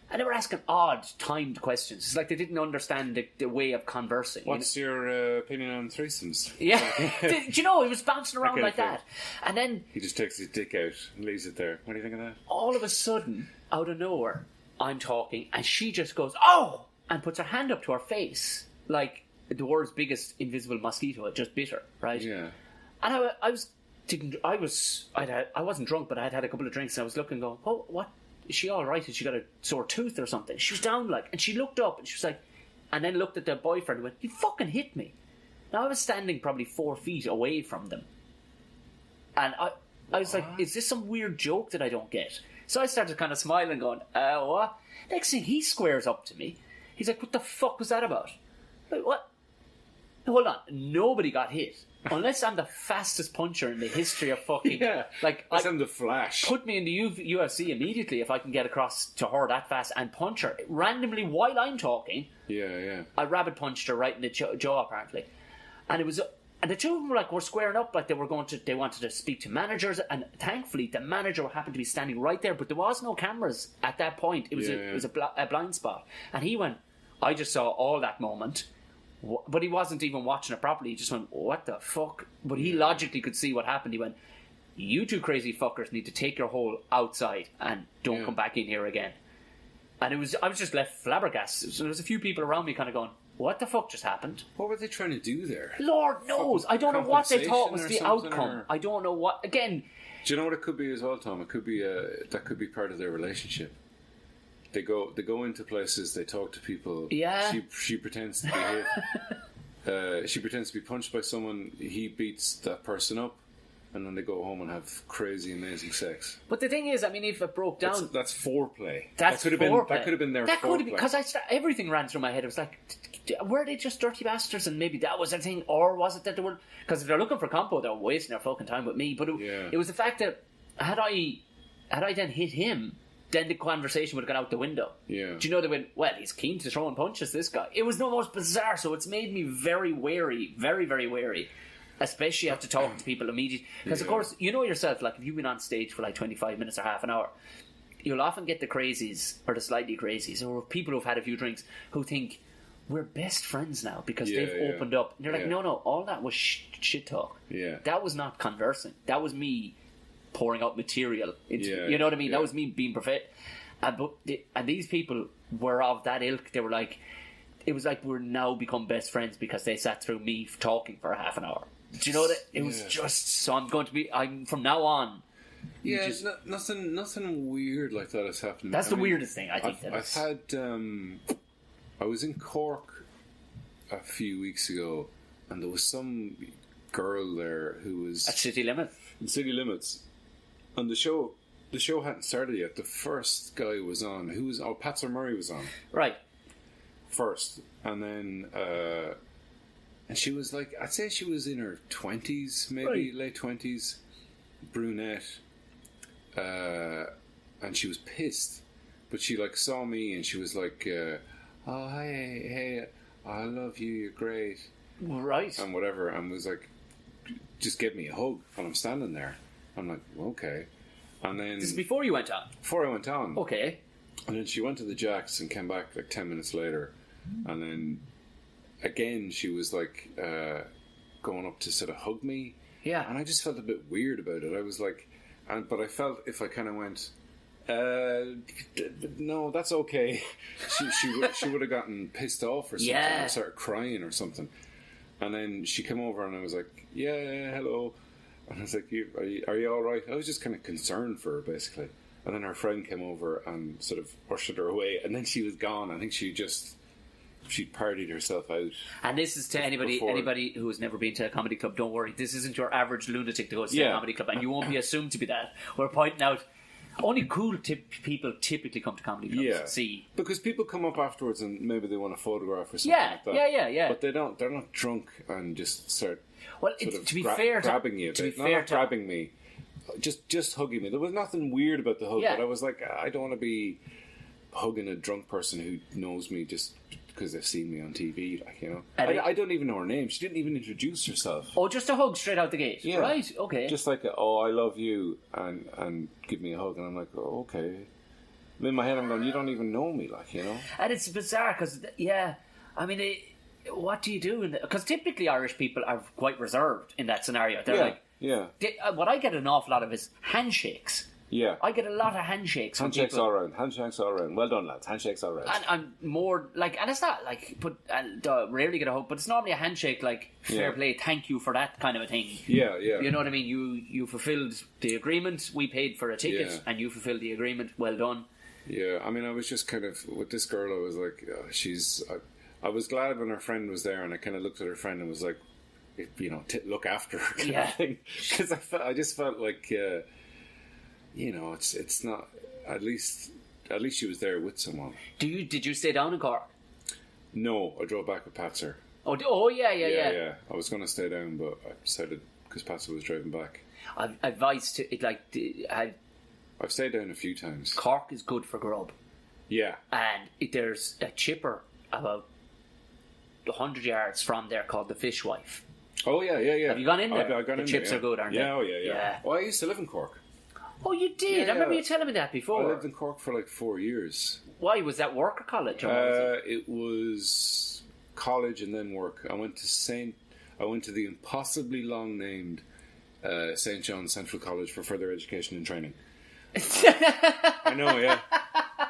And they were asking odd, timed questions. It's like they didn't understand the way of conversing. What's your opinion on threesomes? Yeah. Do you know, he was bouncing around like that. And then he just takes his dick out and leaves it there. What do you think of that? All of a sudden, out of nowhere, I'm talking, and she just goes, "Oh!" and puts her hand up to her face, like the world's biggest invisible mosquito had just bit her, right? Yeah. And I wasn't drunk, but I had a couple of drinks, and I was looking, going, "Oh, what? Is she all right? Has she got a sore tooth or something?" She was down, like, and she looked up, and she was like, and then looked at the boyfriend and went, "You fucking hit me." Now I was standing probably 4 feet away from them, and I was like, "Is this some weird joke that I don't get?" So I started kind of smiling, going, "What?" Next thing, he squares up to me. He's like, "What the fuck was that about?" Like, what? Hold on, nobody got hit. Unless I'm the fastest puncher in the history of fucking... Like, I'm the Flash. Put me in the UFC immediately if I can get across to her that fast and punch her. Randomly, while I'm talking, I rabbit punched her right in the jaw, apparently. And it was... And the two of them were squaring up, like they wanted to speak to managers, and thankfully the manager happened to be standing right there, but there was no cameras at that point. It was a blind spot. And he went, I just saw all that moment... But he wasn't even watching it properly. He just went, "What the fuck?" But he logically could see what happened. He went, "You two crazy fuckers need to take your hole outside and don't come back in here again." And I was just left flabbergasted. So there was a few people around me kind of going, "What the fuck just happened?" What were they trying to do there? Lord knows. I don't know what they thought was the outcome. I don't know what. Again, do you know what it could be as well, Tom? It could be that could be part of their relationship. They go into places. They talk to people. Yeah. She pretends to be hit. She pretends to be punched by someone. He beats that person up, and then they go home and have crazy, amazing sex. But the thing is, I mean, if it broke down, that's foreplay. That could have been their. That foreplay. could have been because everything ran through my head. It was like, were they just dirty bastards, and maybe that was their thing, or was it that they were? Because if they're looking for compo, they're wasting their fucking time with me. But it was the fact that had I then hit him, then the conversation would have gone out the window. Yeah. Do you know, they went, well, he's keen to throw and punches, this guy. It was the most bizarre, so it's made me very wary, very, very wary. Especially after talking to people immediately. Because, of course, you know yourself, like, if you've been on stage for like 25 minutes or half an hour, you'll often get the crazies, or the slightly crazies, or people who've had a few drinks, who think, we're best friends now, because they've opened up. And you're like, no, all that was shit talk. Yeah. That was not conversing. That was me pouring out material you know what I mean? That was me being perfect. And these people were of that ilk. They were like, it was like we're now become best friends because they sat through me talking for half an hour. Do you know that? It was just, so I'm from now on. Yeah, nothing weird like that has happened. That's the weirdest thing, I think. I've had I was in Cork a few weeks ago, and there was some girl there who was At City Limit. in City Limits, and the show hadn't started yet. The first guy was on. Who was? Oh, Patser Murray was on Right. first, and then and she was like, I'd say she was in her 20s, maybe late 20s, brunette, and she was pissed, but she like saw me and she was like, oh hey, I love you, you're great, Right. and whatever, and was like, just give me a hug, and I'm standing there, I'm like, okay, and then This is before you went on. before I went on, Okay. and then she went to the Jacks and came back like 10 minutes later. And then again, she was like going up to sort of hug me. Yeah. And I just felt a bit weird about it. I was like, but I felt if I kind of went, no, that's okay. She would have gotten pissed off or something, Yeah. or started crying or something. And then she came over and I was like, yeah, hello. And I was like, are you all right? I was just kind of concerned for her, basically. And then her friend came over and sort of ushered her away. And then she was gone. I think she'd partied herself out. And this is to anybody who has never been to a comedy club, don't worry, this isn't your average lunatic to go to a comedy club, and you won't be assumed to be that. We're pointing out only cool people typically come to comedy clubs. Yeah. See, Because people come up afterwards and maybe they want a photograph or something like that. yeah. But they're not drunk and just start Well, sort of to be fair, grabbing you. to be Not fair, grabbing me. Just hugging me. There was nothing weird about the hug, Yeah. but I was like, I don't want to be hugging a drunk person who knows me just because they've seen me on TV, like, you know. I don't even know her name. She didn't even introduce herself. Oh, just a hug straight out the gate. Yeah. Right, okay. Just like, oh, I love you, and give me a hug, and I'm like, oh, okay. And in my head, I'm going, you don't even know me, like, you know. And it's bizarre because, I mean, what do you do? Because typically Irish people are quite reserved in that scenario. They're what I get an awful lot of is handshakes. Yeah. I get a lot of handshakes. Handshakes all around. Handshakes all around. Well done, lads. Handshakes all around. And I'm more like, and it's not like, rarely get a hug, but it's normally a handshake, like, fair play, thank you for that kind of a thing. Yeah. You know what I mean? You fulfilled the agreement, we paid for a ticket, Yeah. and you fulfilled the agreement, well done. Yeah, I mean, I was just kind of, with this girl, I was like, I was glad when her friend was there, and I kind of looked at her friend and was like, you know, look after her kind of thing. Because I just felt like, you know, it's not, at least she was there with someone. Did you stay down in Cork? No, I drove back with Patser. Yeah. I was going to stay down, but I decided, because Patser was driving back. I've advised to it, like, I've stayed down a few times. Cork is good for grub. Yeah. And there's a chipper about 100 yards from there called the Fishwife. Oh, yeah. Have you gone in there? I've gone the in chips there, are good, aren't they? Yeah. Oh, I used to live in Cork. Oh, you did? Yeah, I remember you telling me that before. I lived in Cork for like 4 years. Why? Was that work or college? Or what was It was college and then work. I went to the impossibly long named St. John's Central College for Further Education and Training. I know, yeah.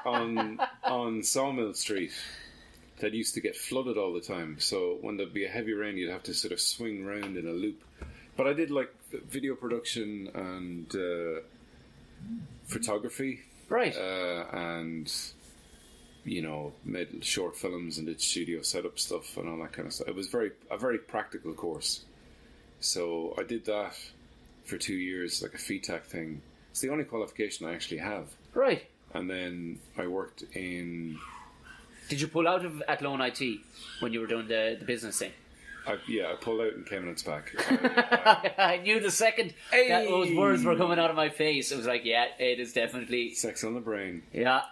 On Sawmill Street. That used to get flooded all the time. So when there'd be a heavy rain, you'd have to sort of swing round in a loop. But I did like video production and photography. Right. And, you know, made short films and did studio setup stuff and all that kind of stuff. It was a very practical course. So I did that for 2 years, like a FETAC thing. It's the only qualification I actually have. Right. And then I worked in... Did you pull out of Athlone IT when you were doing the business thing? I pulled out and came in its back. I knew the second that those words were coming out of my face. It was like, yeah, it is definitely... Sex on the brain. Yeah.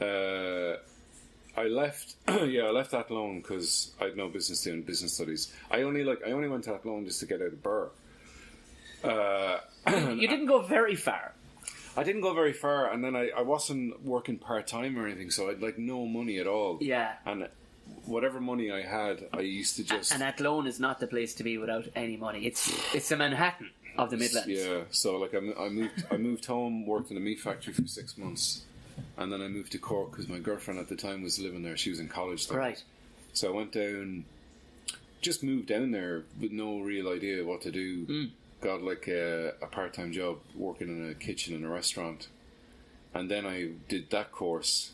I left Athlone because I had no business doing business studies. I only went to Athlone just to get out of Birr. You didn't go very far. I didn't go very far, and then I wasn't working part-time or anything, so I'd like no money at all. Yeah. And whatever money I had, I used to just... And Athlone is not the place to be without any money. It's the Manhattan of the Midlands. Yeah, so like I moved home, worked in a meat factory for 6 months, and then I moved to Cork because my girlfriend at the time was living there. She was in college there. Right. So I went down, just moved down there with no real idea what to do. Got like a part-time job working in a kitchen in a restaurant, and then I did that course,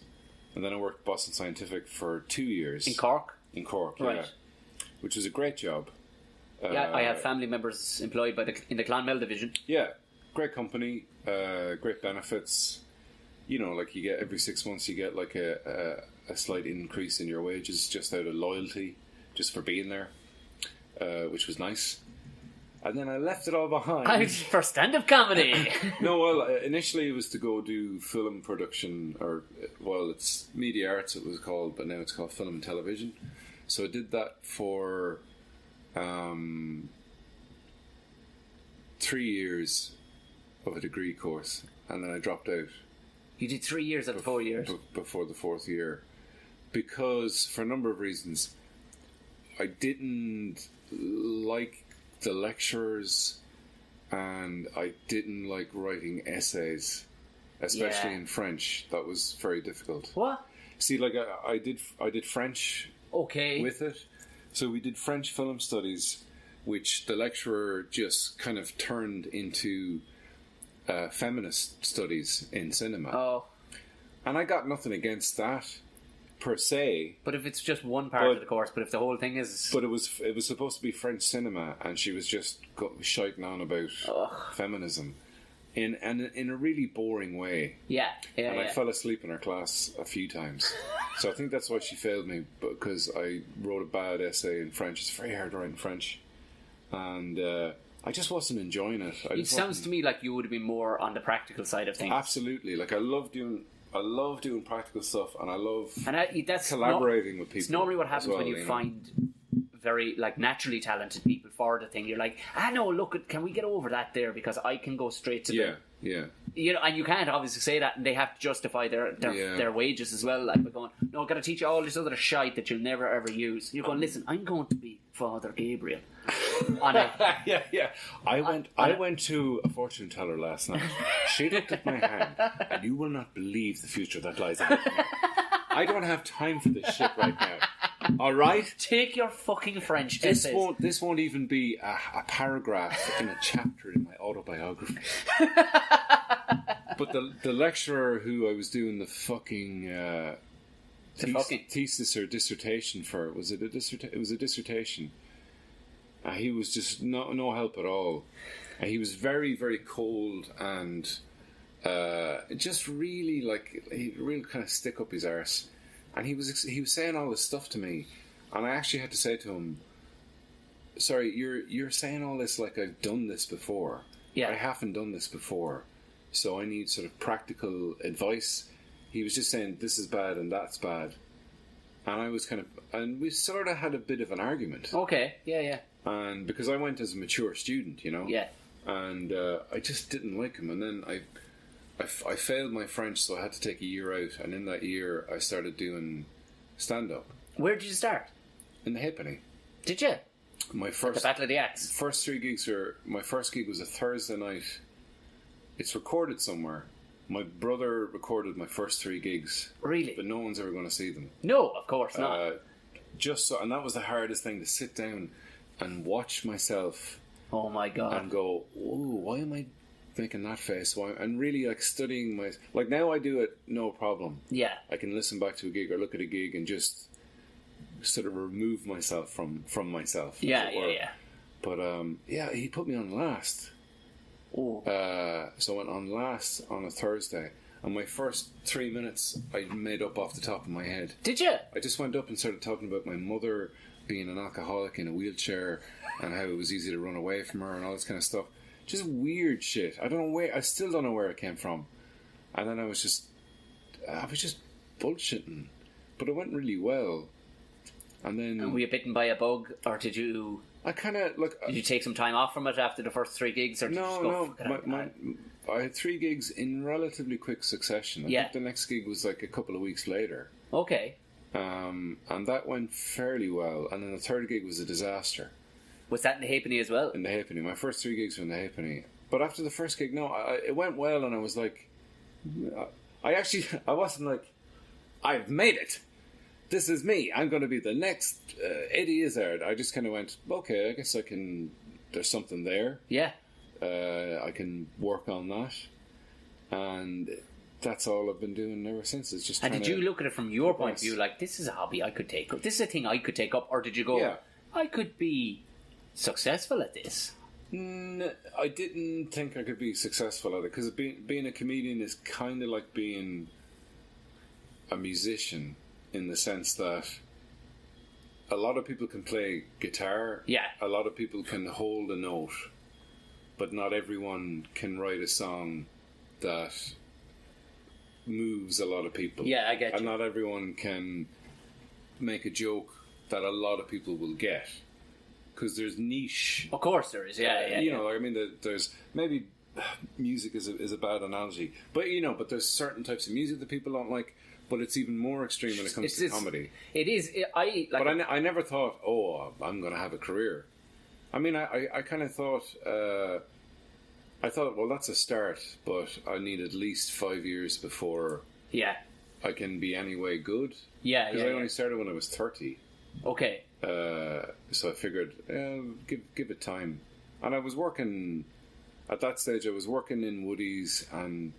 And then I worked at Boston Scientific for 2 years. In Cork? In Cork, Right. yeah. Which was a great job. Yeah, I have family members employed in the Clonmel division. Yeah, great company, great benefits. You know, like you get every 6 months, you get like a slight increase in your wages just out of loyalty, just for being there, which was nice. And then I left it all behind. For stand-up comedy. No, well, initially it was to go do film production, or, well, it's media arts it was called, but now it's called film and television. So I did that for 3 years of a degree course, and then I dropped out. You did 3 years out of 4 years? Before the fourth year. Because, for a number of reasons, I didn't like the lecturers, and I didn't like writing essays, especially in French. That was very difficult. What? See, like I did French with it. So we did French film studies, which the lecturer just kind of turned into feminist studies in cinema. Oh. And I got nothing against that, per se. But if it's just one part of the course, but if the whole thing is... But it was supposed to be French cinema, and she was just shouting on about feminism in a really boring way. Yeah. And I fell asleep in her class a few times. So I think that's why she failed me, because I wrote a bad essay in French. It's very hard to write in French. And I just wasn't enjoying it. It sounds to me like you would have been more on the practical side of things. Absolutely. Like, I love doing practical stuff, and I love that's collaborating with people. It's normally what happens when you find very naturally talented people for the thing. You're like, no, look, can we get over that there, because I can go straight to the... You know, and you can't obviously say that, and they have to justify their wages as well, like by going, no, I've got to teach you all this other shite that you'll never ever use. You're going, listen, I'm going to be Father Gabriel. I went to a fortune teller last night. She looked at my hand, and you will not believe the future that lies ahead of me. I don't have time for this shit right now. All right, take your fucking French this essays. This won't even be a paragraph in a chapter in my autobiography. But the lecturer who I was doing the fucking thesis or dissertation for, it was a dissertation. He was just no help at all. He was very, very cold, and just really he really kind of stick up his arse. And he was saying all this stuff to me, and I actually had to say to him, "Sorry, you're saying all this like I've done this before. Yeah, I haven't done this before, so I need sort of practical advice." He was just saying this is bad and that's bad, and I was and we sort of had a bit of an argument. Okay, yeah. And because I went as a mature student, you know, and I just didn't like him, and then I failed my French, so I had to take a year out, and in that year I started doing stand-up. Where did you start? In the Halfpenny. Did you? My first... At the Battle of the Axe? First 3 gigs were... My first gig was a Thursday night. It's recorded somewhere. My brother recorded my first 3 gigs. Really? But no one's ever going to see them. No, of course not. And that was the hardest thing, to sit down and watch myself. Oh my God. And go, ooh, why am I making that face? And really studying my... Like, now I do it no problem. Yeah. I can listen back to a gig or look at a gig and just sort of remove myself from myself. Yeah. But he put me on last. Oh. So I went on last on a Thursday, and my first 3 minutes I made up off the top of my head. Did you? I just went up and started talking about my mother being an alcoholic in a wheelchair, and how it was easy to run away from her and all this kind of stuff. Just weird shit. I still don't know where it came from. And then I was just bullshitting, but it went really well. And then... And were you bitten by a bug, or did you... I kind of... Did you take some time off from it after the first 3 gigs, or did you just go... I had 3 gigs in relatively quick succession. I think the next gig was like a couple of weeks later. Okay. And that went fairly well. And then the 3rd gig was a disaster. Was that in the Halfpenny as well? In the Halfpenny. My first 3 gigs were in the Halfpenny. But after the first gig, it went well, and I was like... I wasn't like, I've made it. This is me. I'm going to be the next Eddie Izzard. I just kind of went, okay, I guess there's something there. Yeah. I can work on that. And that's all I've been doing ever since. It's just. And did you look at it from your point of view, like, this is a hobby I could take up, this is a thing I could take up, or did you go, I could be successful at this? I didn't think I could be successful at it, because being a comedian is kind of like being a musician, in the sense that a lot of people can play guitar, a lot of people can hold a note, but not everyone can write a song that moves a lot of people. I get you. And not everyone can make a joke that a lot of people will get, because there's niche. Of course there is, you know, I mean, there's maybe music is a bad analogy, but but there's certain types of music that people don't like. But it's even more extreme when it comes to comedy. It is. But I never thought, I'm going to have a career. I mean, I kind of thought, well, that's a start, but I need at least 5 years before I can be anyway good. Because I only started when I was 30. Okay. So I figured, give it time. And I was working, at that stage, I was working in Woody's and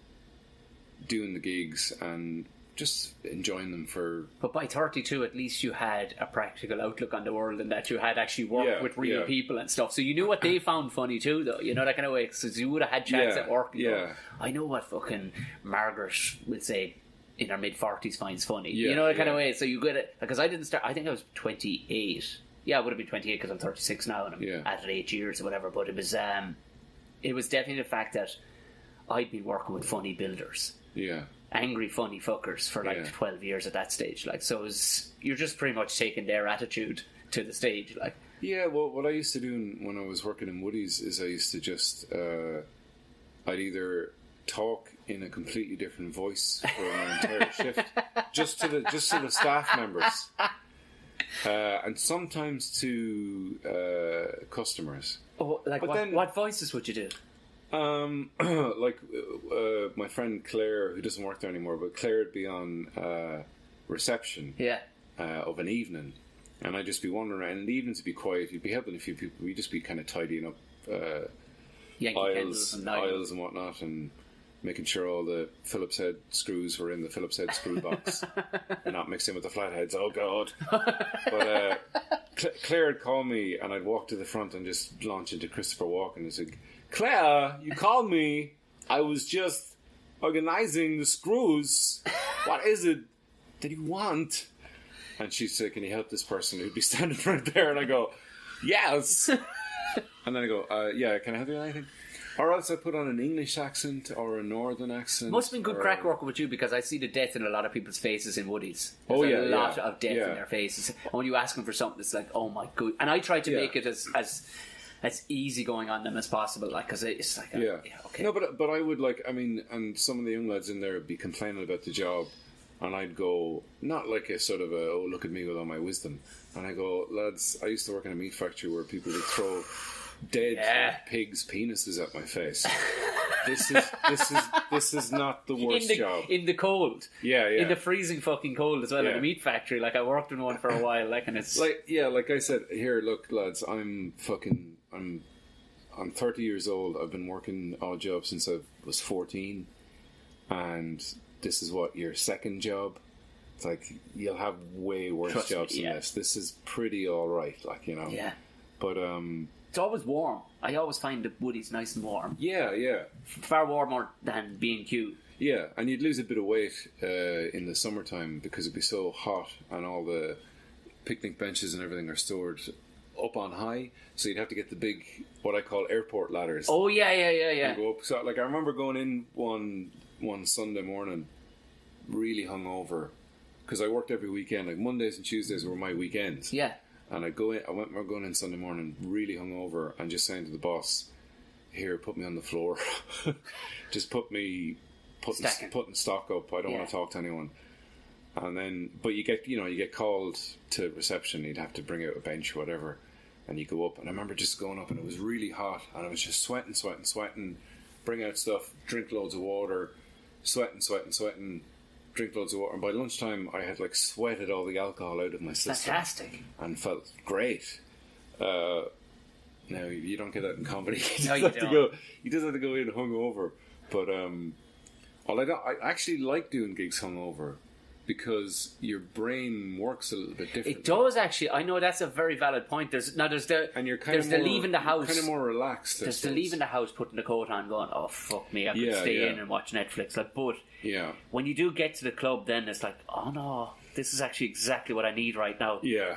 doing the gigs and just enjoying them for... But by 32, at least you had a practical outlook on the world, and that you had actually worked with real people and stuff. So you knew what they found funny too, though. You know, that kind of way. Because you would have had chats at work. And go, I know what fucking Margaret will say in her mid-40s finds funny. You know, that kind of way. So you get it. Because I didn't start... I think I was 28. Yeah, I would have been 28 because I'm 36 now and I'm at it 8 years or whatever. But it was definitely the fact that I'd been working with funny builders. Yeah. Angry funny fuckers for like 12 years at that stage, like, so you're just pretty much taking their attitude to the stage, like. Well, what I used to do when I was working in Woody's is I used to just I'd either talk in a completely different voice for an entire shift just to the staff members, and sometimes to customers. Like, what voices would you do? Like my friend Claire, who doesn't work there anymore, but Claire would be on reception of an evening, and I'd just be wandering around. And the evenings would be quiet. You'd be helping a few people. We'd just be kind of tidying up aisles and whatnot, and making sure all the Phillips head screws were in the Phillips head screw box and not mixed in with the flatheads. Oh God! But Claire would call me, and I'd walk to the front and just launch into Christopher Walken and say, Claire, you called me. I was just organizing the screws. What is it that you want? And she'd say, can you help this person who'd be standing right there? And I go, yes. And then I go, can I help you with anything? Or else I put on an English accent or a northern accent. Must have been good crack working with you, because I see the death in a lot of people's faces in Woody's. There's a lot of death in their faces. And when you ask them for something, it's like, oh my god. And I try to make it as easy going on them as possible, like, because it's like, okay. No, but I would, like, I mean, and some of the young lads in there would be complaining about the job, and I'd go, not like a sort of look at me with all my wisdom, and I go, lads, I used to work in a meat factory where people would throw dead pigs' penises at my face. This is not the worst job. In the cold. In the freezing fucking cold as well, in a meat factory. Like, I worked in one for a while, like, and it's... like I said, here, look, lads, I'm 30 years old. I've been working odd jobs since I was 14, and this is what, your second job? It's like, you'll have way worse jobs than this. This is pretty alright, like, you know. Yeah. But, it's always warm. I always find the Woody's nice and warm. Yeah. Far warmer than B&Q. Yeah, and you'd lose a bit of weight in the summertime because it'd be so hot, and all the picnic benches and everything are stored up on high, so you'd have to get the big, what I call airport ladders. Oh yeah. And go up. So, like, I remember going in one Sunday morning, really hungover, because I worked every weekend. Like, Mondays and Tuesdays were my weekends. Yeah. And I went going in Sunday morning, really hungover, and just saying to the boss, "Here, put me on the floor, just putting stock up. I don't want to talk to anyone." And then, but you get called to reception. You'd have to bring out a bench or whatever, and you go up. And I remember just going up, and it was really hot, and I was just sweating. Bring out stuff, drink loads of water, sweating. Drink loads of water, and by lunchtime I had, like, sweated all the alcohol out of my system. Fantastic. And felt great. Now, you don't get that in comedy. No, you don't. You just have to go in hungover. But Well, I actually like doing gigs hungover because your brain works a little bit differently. It does actually. I know that's a very valid point. There's the and you're kind there's of the more, leaving the house. Kind of more relaxed. There's the leaving the house, putting the coat on, going, oh fuck me, I could stay in and watch Netflix. Like, but when you do get to the club, then it's like, oh no, this is actually exactly what I need right now. Yeah.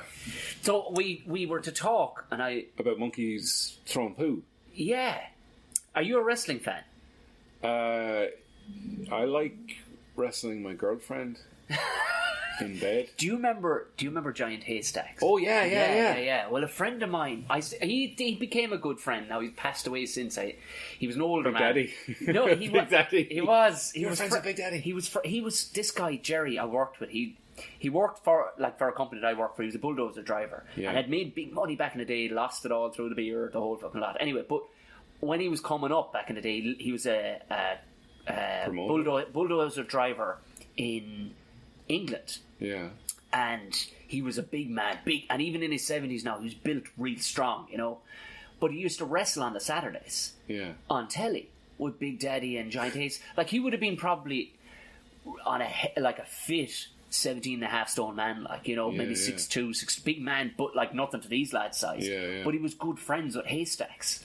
So we were to talk, and about monkeys throwing poo. Yeah. Are you a wrestling fan? I like wrestling my girlfriend in bed. Do you remember Giant Haystacks? Oh yeah. Well, a friend of mine, he became a good friend. Now he's passed away since. He was an older Big man. Daddy. No, he was. Daddy. He was. He You're was friends with Big Daddy. He was this guy Jerry I worked with. He worked for a company that I worked for. He was a bulldozer driver and had made big money back in the day. Lost it all through the beer, the whole fucking lot. Anyway, but when he was coming up back in the day, he was a bulldozer driver in England. Yeah. And he was a big man, and even in his 70s now, he was built real strong, you know. But he used to wrestle on the Saturdays on telly with Big Daddy and Giant Haystacks. Like, he would have been probably on a fit 17.5 stone man, like, you know, maybe 6'2", big man, but like nothing to these lads' size. But he was good friends with Haystacks.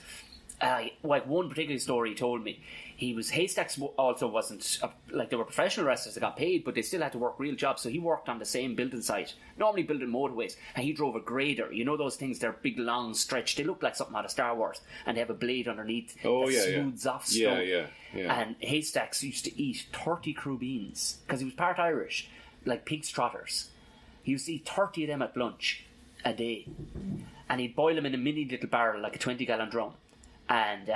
Like, one particular story he told me, Haystacks also wasn't like, they were professional wrestlers that got paid, but they still had to work real jobs. So he worked on the same building site, normally building motorways, and he drove a grader. You know those things? They're big, long, stretched. They look like something out of Star Wars, and they have a blade underneath that smooths off stone. And Haystacks used to eat 30 crew beans because he was part Irish, like pig's trotters. He used to eat 30 of them at lunch a day, and he'd boil them in a mini little barrel, like a 20-gallon drum, and.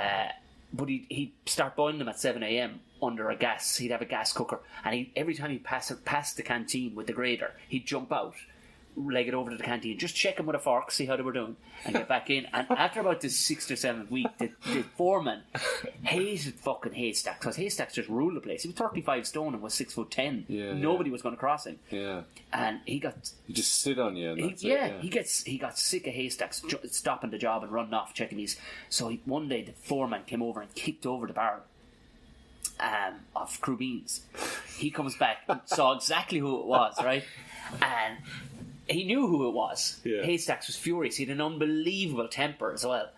But he'd start boiling them at 7 a.m. under a gas. He'd have a gas cooker. And every time he'd pass the canteen with the grader, he'd jump out, leg it over to the canteen, just check them with a fork, see how they were doing, and get back in. And after about the 6th or 7th week, the foreman hated fucking Haystacks, because Haystacks just ruled the place. He was 35 stone and was 6'10". Nobody was going to cross him. And he just sit on you. And he got sick of Haystacks stopping the job and running off checking these. So one day the foreman came over and kicked over the barrel of crew beans. He comes back and saw exactly who it was, right? And he knew who it was. Haystacks was furious. He had an unbelievable temper as well.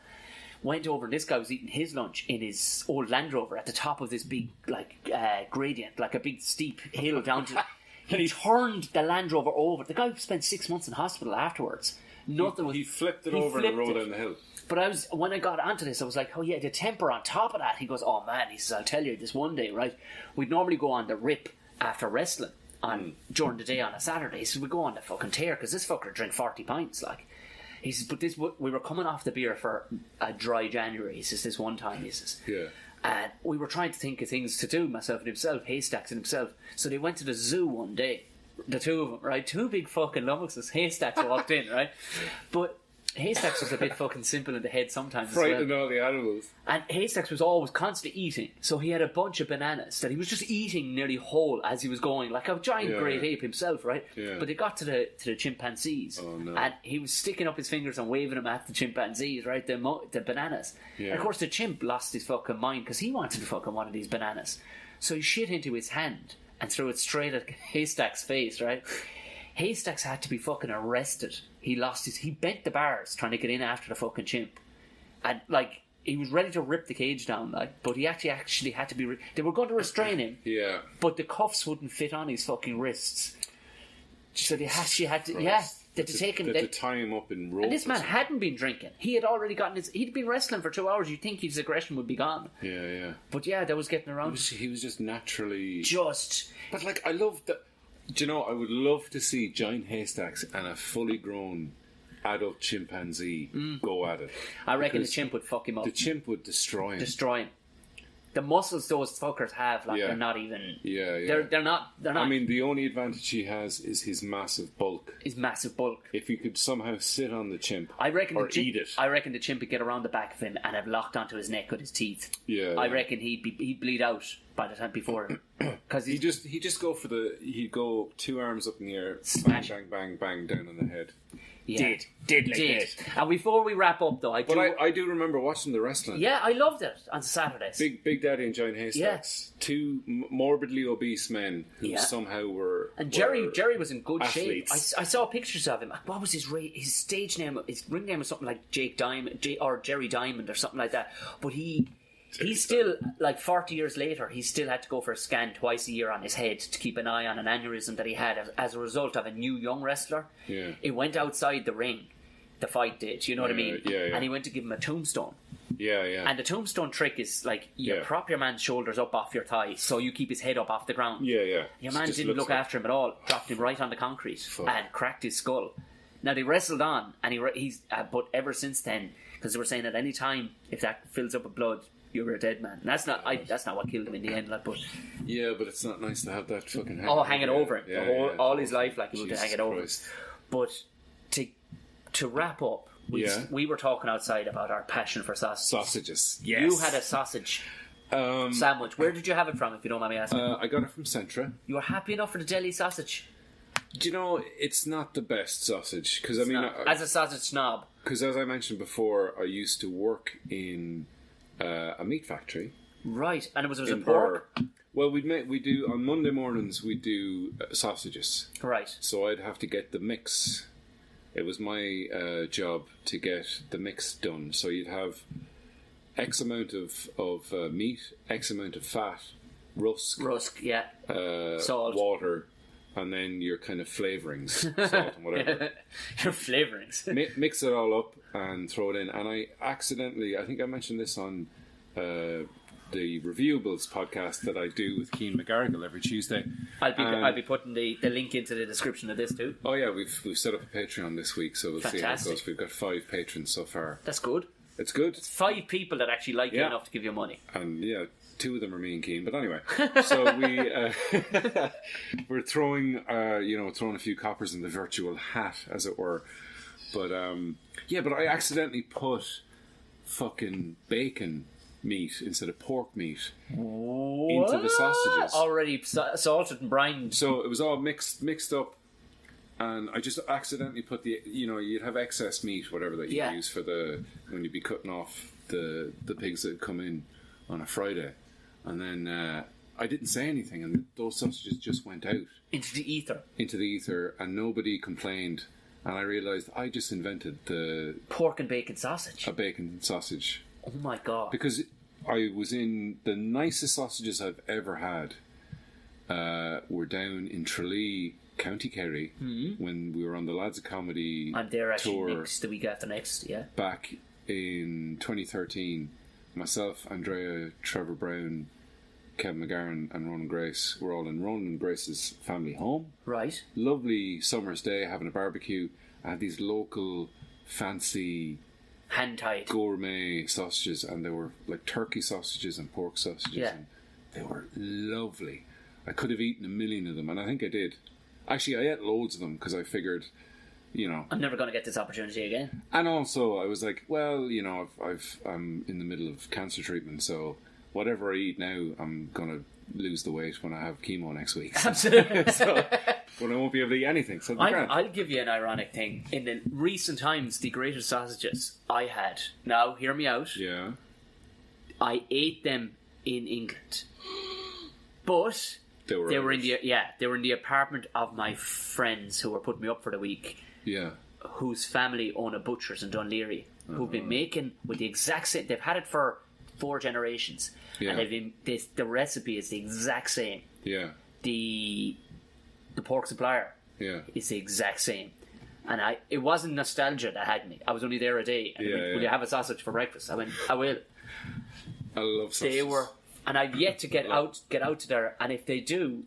Went over, and this guy was eating his lunch in his old Land Rover at the top of this big gradient, like a big steep hill down to. He turned the Land Rover over. The guy spent 6 months in hospital afterwards. He flipped it over and rolled down the hill. But when I got onto this, I was like, oh yeah, the temper on top of that. He goes, oh man, he says, I'll tell you this one day, right? We'd normally go on the rip after wrestling during the day on a Saturday. He says, we go on the fucking tear because this fucker drink 40 pints, like. He says, but we were coming off the beer for a dry January. He says, this one time, he says. And we were trying to think of things to do, myself and himself, Haystacks and himself. So they went to the zoo one day, the two of them, right? Two big fucking lummoxes. Haystacks walked in, right? But Haystacks was a bit fucking simple in the head sometimes. Frightening all the animals. And Haystacks was always constantly eating. So he had a bunch of bananas that he was just eating nearly whole as he was going, like a giant great ape himself, right? But they got to the chimpanzees. Oh, no. And he was sticking up his fingers and waving them at the chimpanzees, right? The bananas. And of course the chimp lost his fucking mind because he wanted fucking one of these bananas. So he shit into his hand and threw it straight at Haystacks' face, right? Haystacks had to be fucking arrested. He bent the bars trying to get in after the fucking chimp. And, like, he was ready to rip the cage down, like, but he actually had to be... They were going to restrain him. But the cuffs wouldn't fit on his fucking wrists. So they had to... Yeah. They had to take him... They had to tie him up in ropes. And this man hadn't been drinking. He had already gotten his... He'd been wrestling for 2 hours. You'd think his aggression would be gone. But yeah, that was getting around. He was just naturally... But, like, I love that... Do you know, I would love to see Giant Haystacks and a fully grown adult chimpanzee go at it. I reckon the chimp would fuck him up. The chimp would destroy him. The muscles those fuckers have, like, they're not even... They're not... I mean, the only advantage he has is his massive bulk. If he could somehow sit on the chimp eat it. I reckon the chimp would get around the back of him and have locked onto his neck with his teeth. I reckon he'd bleed out by the time before him. Cause he'd just go for he'd go 2 arms up in the air, bang, bang, bang, bang, down on the head. Yeah. Did like this. And before we wrap up, though, I do remember watching the wrestling. Yeah, I loved it on Saturdays. Big Daddy and Giant Haystacks. Yeah. Two morbidly obese men who somehow were. And Jerry was in good athletes. shape. I saw pictures of him. What was his stage name? His ring name was something like Jake Diamond or Jerry Diamond or something like that. But he's still, like 40 years later, he still had to go for a scan twice a year on his head to keep an eye on an aneurysm that he had as a result of a new young wrestler. Yeah. It went outside the ring, the fight did, you know what I mean? Yeah. And he went to give him a tombstone. Yeah. And the tombstone trick is like you prop your man's shoulders up off your thighs so you keep his head up off the ground. Yeah. Your man didn't look after him at all, dropped him right on the concrete and cracked his skull. Now they wrestled on, and he's but ever since then, because they were saying at any time if that fills up with blood, you're a dead man. And that's not what killed him in the end. Like, but it's not nice to have that fucking hanging over him all his life. Like he would hang it over. But to wrap up, we were talking outside about our passion for sausages. Yes. You had a sausage sandwich. Where did you have it from, if you don't mind me asking? I got it from Centra. You were happy enough for the deli sausage? Do you know, it's not the best sausage because as a sausage snob. Because as I mentioned before, I used to work in a meat factory. Right, and it was a pork? Well, we do on Monday mornings we do sausages. Right. So I'd have to get the mix. It was my job to get the mix done. So you'd have X amount of meat, X amount of fat, rusk, salt, water, and then your kind of flavourings, salt and whatever. Your flavourings. Mix it all up and throw it in. And I think I mentioned this on the Reviewables podcast that I do with Cian McGargle every Tuesday. I'll be putting the link into the description of this too. Oh yeah, we've set up a Patreon this week, so we'll see how it goes. We've got 5 patrons so far. That's good. It's good. It's 5 people that actually like you enough to give you money. And 2 of them are me and Cian. But anyway, so we're throwing a few coppers in the virtual hat, as it were. But but I accidentally put fucking bacon meat instead of pork meat into the sausages. Already salted and brined. So it was all mixed up. And I just accidentally put you'd have excess meat, whatever that you use for when you'd be cutting off the pigs that come in on a Friday. And then I didn't say anything, and those sausages just went out. Into the ether, and nobody complained. And I realised I just invented the... pork and bacon sausage. A bacon sausage. Oh my God. Because I was in... The nicest sausages I've ever had were down in Tralee, County Kerry, when we were on the Lads of Comedy I'm there actually tour the week after next, yeah. Back in 2013. Myself, Andrea, Trevor Brown, Kevin McGarren and Ronan Grace were all in Ronan and Grace's family home. Right. Lovely summer's day, having a barbecue. I had these local fancy hand-tied gourmet sausages, and they were like turkey sausages and pork sausages. Yeah. And they were lovely. I could have eaten 1,000,000 of them, and I think I did. Actually, I ate loads of them because I figured, I'm never going to get this opportunity again. And also, I was like, well, I'm in the middle of cancer treatment, so whatever I eat now, I'm going to lose the weight when I have chemo next week. Absolutely. When I won't be able to eat anything. So I'll give you an ironic thing. In the recent times, the greatest sausages I had, now hear me out. Yeah. I ate them in England. But they were in the apartment of my friends who were putting me up for the week. Yeah. Whose family own a butcher's in Dunleary, who've been making with the exact same. They've had it for 4 generations, and the recipe is the exact same. Yeah. The pork supplier, is the exact same, and it wasn't nostalgia that had me. I was only there a day. And will you have a sausage for breakfast? I went, I will. I love sausages. And I've yet to get out to there. And if they do,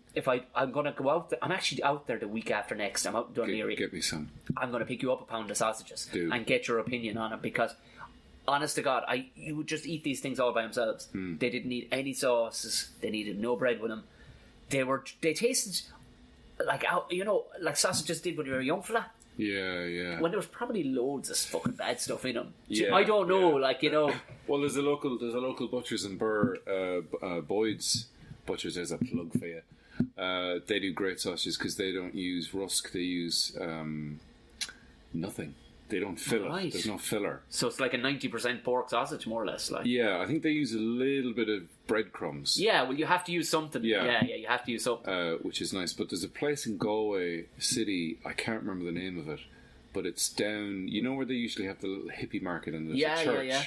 I'm going to go out there. I'm actually out there the week after next. I'm out in Dunleary. Get me some. I'm going to pick you up a pound of sausages and get your opinion on it, because, honest to God, you would just eat these things all by themselves. They didn't need any sauces. They needed no bread with them. They tasted like sausages did when you were a young fella. Yeah. When there was probably loads of fucking bad stuff in them. Yeah, I don't know, Well, there's a local butchers in Birr, Boyd's Butchers. There's a plug for you. nothing. They don't fill it. There's no filler. So it's like a 90% pork sausage, more or less. Like. Yeah, I think they use a little bit of breadcrumbs. Yeah, well, you have to use something. Yeah, you have to use something. Which is nice. But there's a place in Galway City, I can't remember the name of it, but it's down, you know where they usually have the little hippie market and there's a church? Yeah.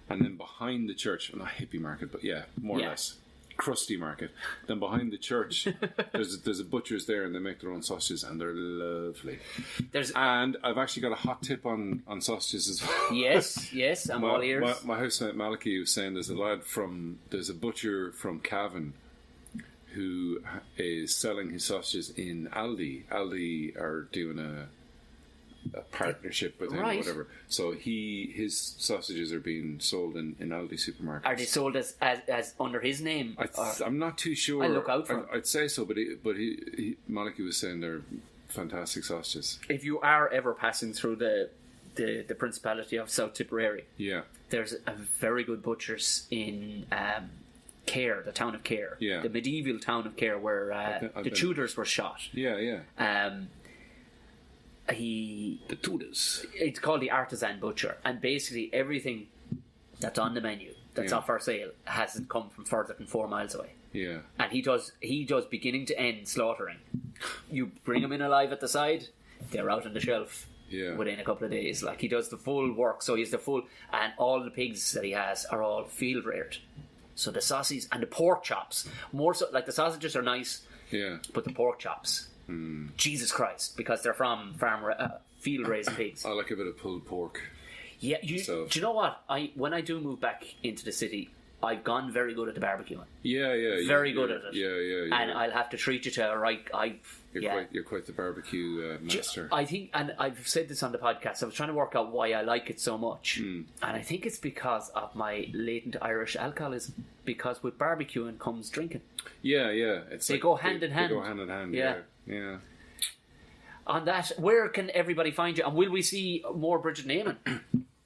And then behind the church, well, not hippie market, but more or less. Crusty market. Then behind the church, there's a butcher's there, and they make their own sausages, and they're lovely. And I've actually got a hot tip on sausages as well. Yes, I'm all ears. My housemate Malachy was saying there's a butcher from Cavan who is selling his sausages in Aldi. Aldi are doing a partnership with him or whatever. So his sausages are being sold in Aldi supermarkets. Are they sold as under his name? I'm not too sure. I look out for them. I'd say so, but Malachy was saying they're fantastic sausages. If you are ever passing through the Principality of South Tipperary, there's a very good butcher's in Cahir, the town of Cahir, the medieval town of Cahir, where the Tudors were shot. The Tudors. It's called the Artisan Butcher, and basically everything that's on the menu that's up for sale hasn't come from further than 4 miles away. Yeah, and he does beginning to end slaughtering. You bring them in alive at the side, they're out on the shelf within a couple of days. Like, he does the full work, so he's the full, and all the pigs that he has are all field reared. So the sausages and the pork chops, more so, like the sausages are nice, but the pork chops. Jesus Christ, because they're from field raised pigs. I like a bit of pulled pork. Yeah, do you know what? When I do move back into the city, I've gone very good at the barbecuing. Very good at it. Yeah. And I'll have to treat you to a right. You're quite the barbecue master. I think, and I've said this on the podcast, I was trying to work out why I like it so much. And I think it's because of my latent Irish alcoholism. Because with barbecuing comes drinking. Yeah. They go hand in hand. They go hand in hand, yeah. On that, where can everybody find you? And will we see more Bridget Naiman?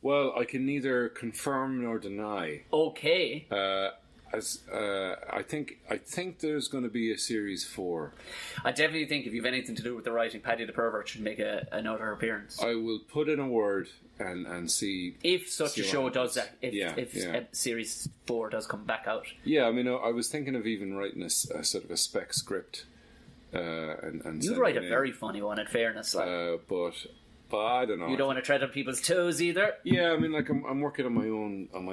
Well, I can neither confirm nor deny. Okay. I think there's going to be a series 4. I definitely think if you've anything to do with the writing, Paddy the Pervert should make another appearance. I will put in a word and see if such a show does that. If series 4 does come back out. Yeah, I mean, I was thinking of even writing a sort of a spec script. And you'd write a very funny one, in fairness. But I don't know. You don't want to tread on people's toes either. Yeah, I mean, like I'm working on my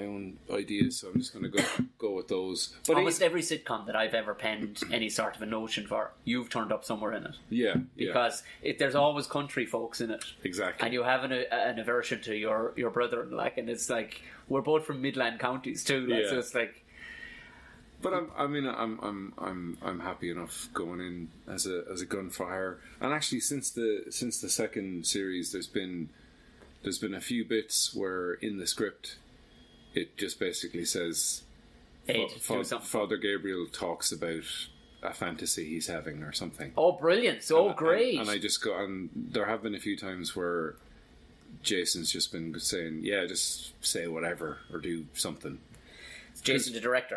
own ideas, so I'm just going to go with those. But almost every sitcom that I've ever penned any sort of a notion for, you've turned up somewhere in it. Yeah, because there's always country folks in it. Exactly. And you have an aversion to your brother, like, and it's like we're both from Midland counties too, like, so it's like. But I'm happy enough going in as a gunfire. And actually, since the second series, there's been a few bits where in the script it just basically says Father Gabriel talks about a fantasy he's having or something. Oh, brilliant! Great! And I just go, and there have been a few times where Jason's just been saying, just say whatever or do something. Jason the director.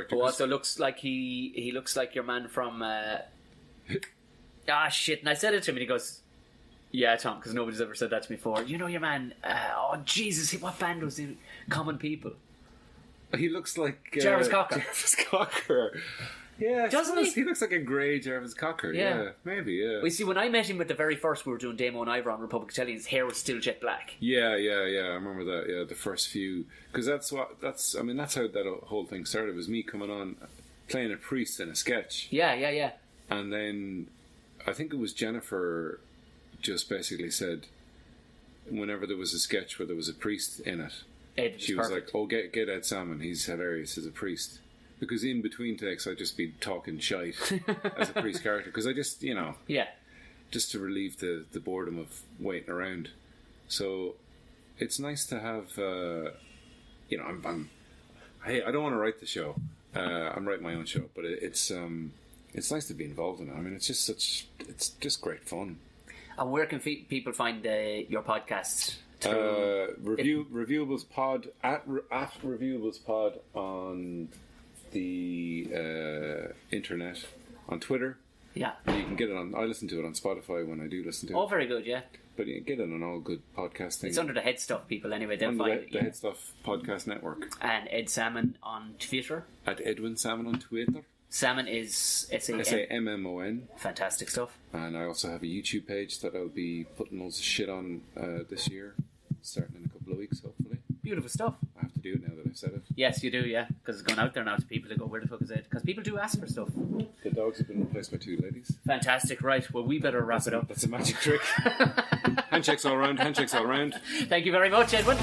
Who also looks like he looks like your man from shit. And I said it to him and he goes, yeah, Tom, because nobody's ever said that to me before. You know your man, Jesus, what band was he? Common People. He looks like Jarvis Cocker. Jarvis Cocker. Yeah, doesn't he? He looks like a grey Jarvis Cocker. Yeah, maybe. Yeah. We see when I met him at the very first, we were doing Damo and Ivor on Republic of Telly. His hair was still jet black. Yeah. I remember that. Yeah, the first few, because that's how that whole thing started. Was me coming on, playing a priest in a sketch. Yeah. And then I think it was Jennifer, just basically said, whenever there was a sketch where there was a priest in it, she was like, "Oh, get Ed Sammon. He's hilarious as a priest." Because in between takes, I'd just be talking shite as a priest character. Because I just, just to relieve the boredom of waiting around. So it's nice to have, I don't want to write the show. I'm writing my own show, but it's nice to be involved in it. I mean, it's just great fun. And where can people find your podcasts? Reviewables Pod at Reviewables Pod on the internet, on Twitter, Yeah. You can get it on. I listen to it on Spotify when I do listen to it. Oh, very good, yeah. But you can get it on all good podcasting. It's under the Head Stuff people anyway. They'll under find it. the Head Stuff Podcast Network. And Ed Sammon on Twitter. At Edwin Sammon on Twitter. Salmon is SAMMON. Fantastic stuff. And I also have a YouTube page that I'll be putting loads of shit on this year, starting in a couple of weeks, hopefully. Beautiful stuff. I have to do it now that I've said it. Yes, you do, yeah. Because it's going out there now to people to go, where the fuck is it? Because people do ask for stuff. The dogs have been replaced by 2 ladies. Fantastic, right. Well, we better wrap it up. That's a magic trick. Handshakes all around, handshakes all around. Thank you very much, Edwin.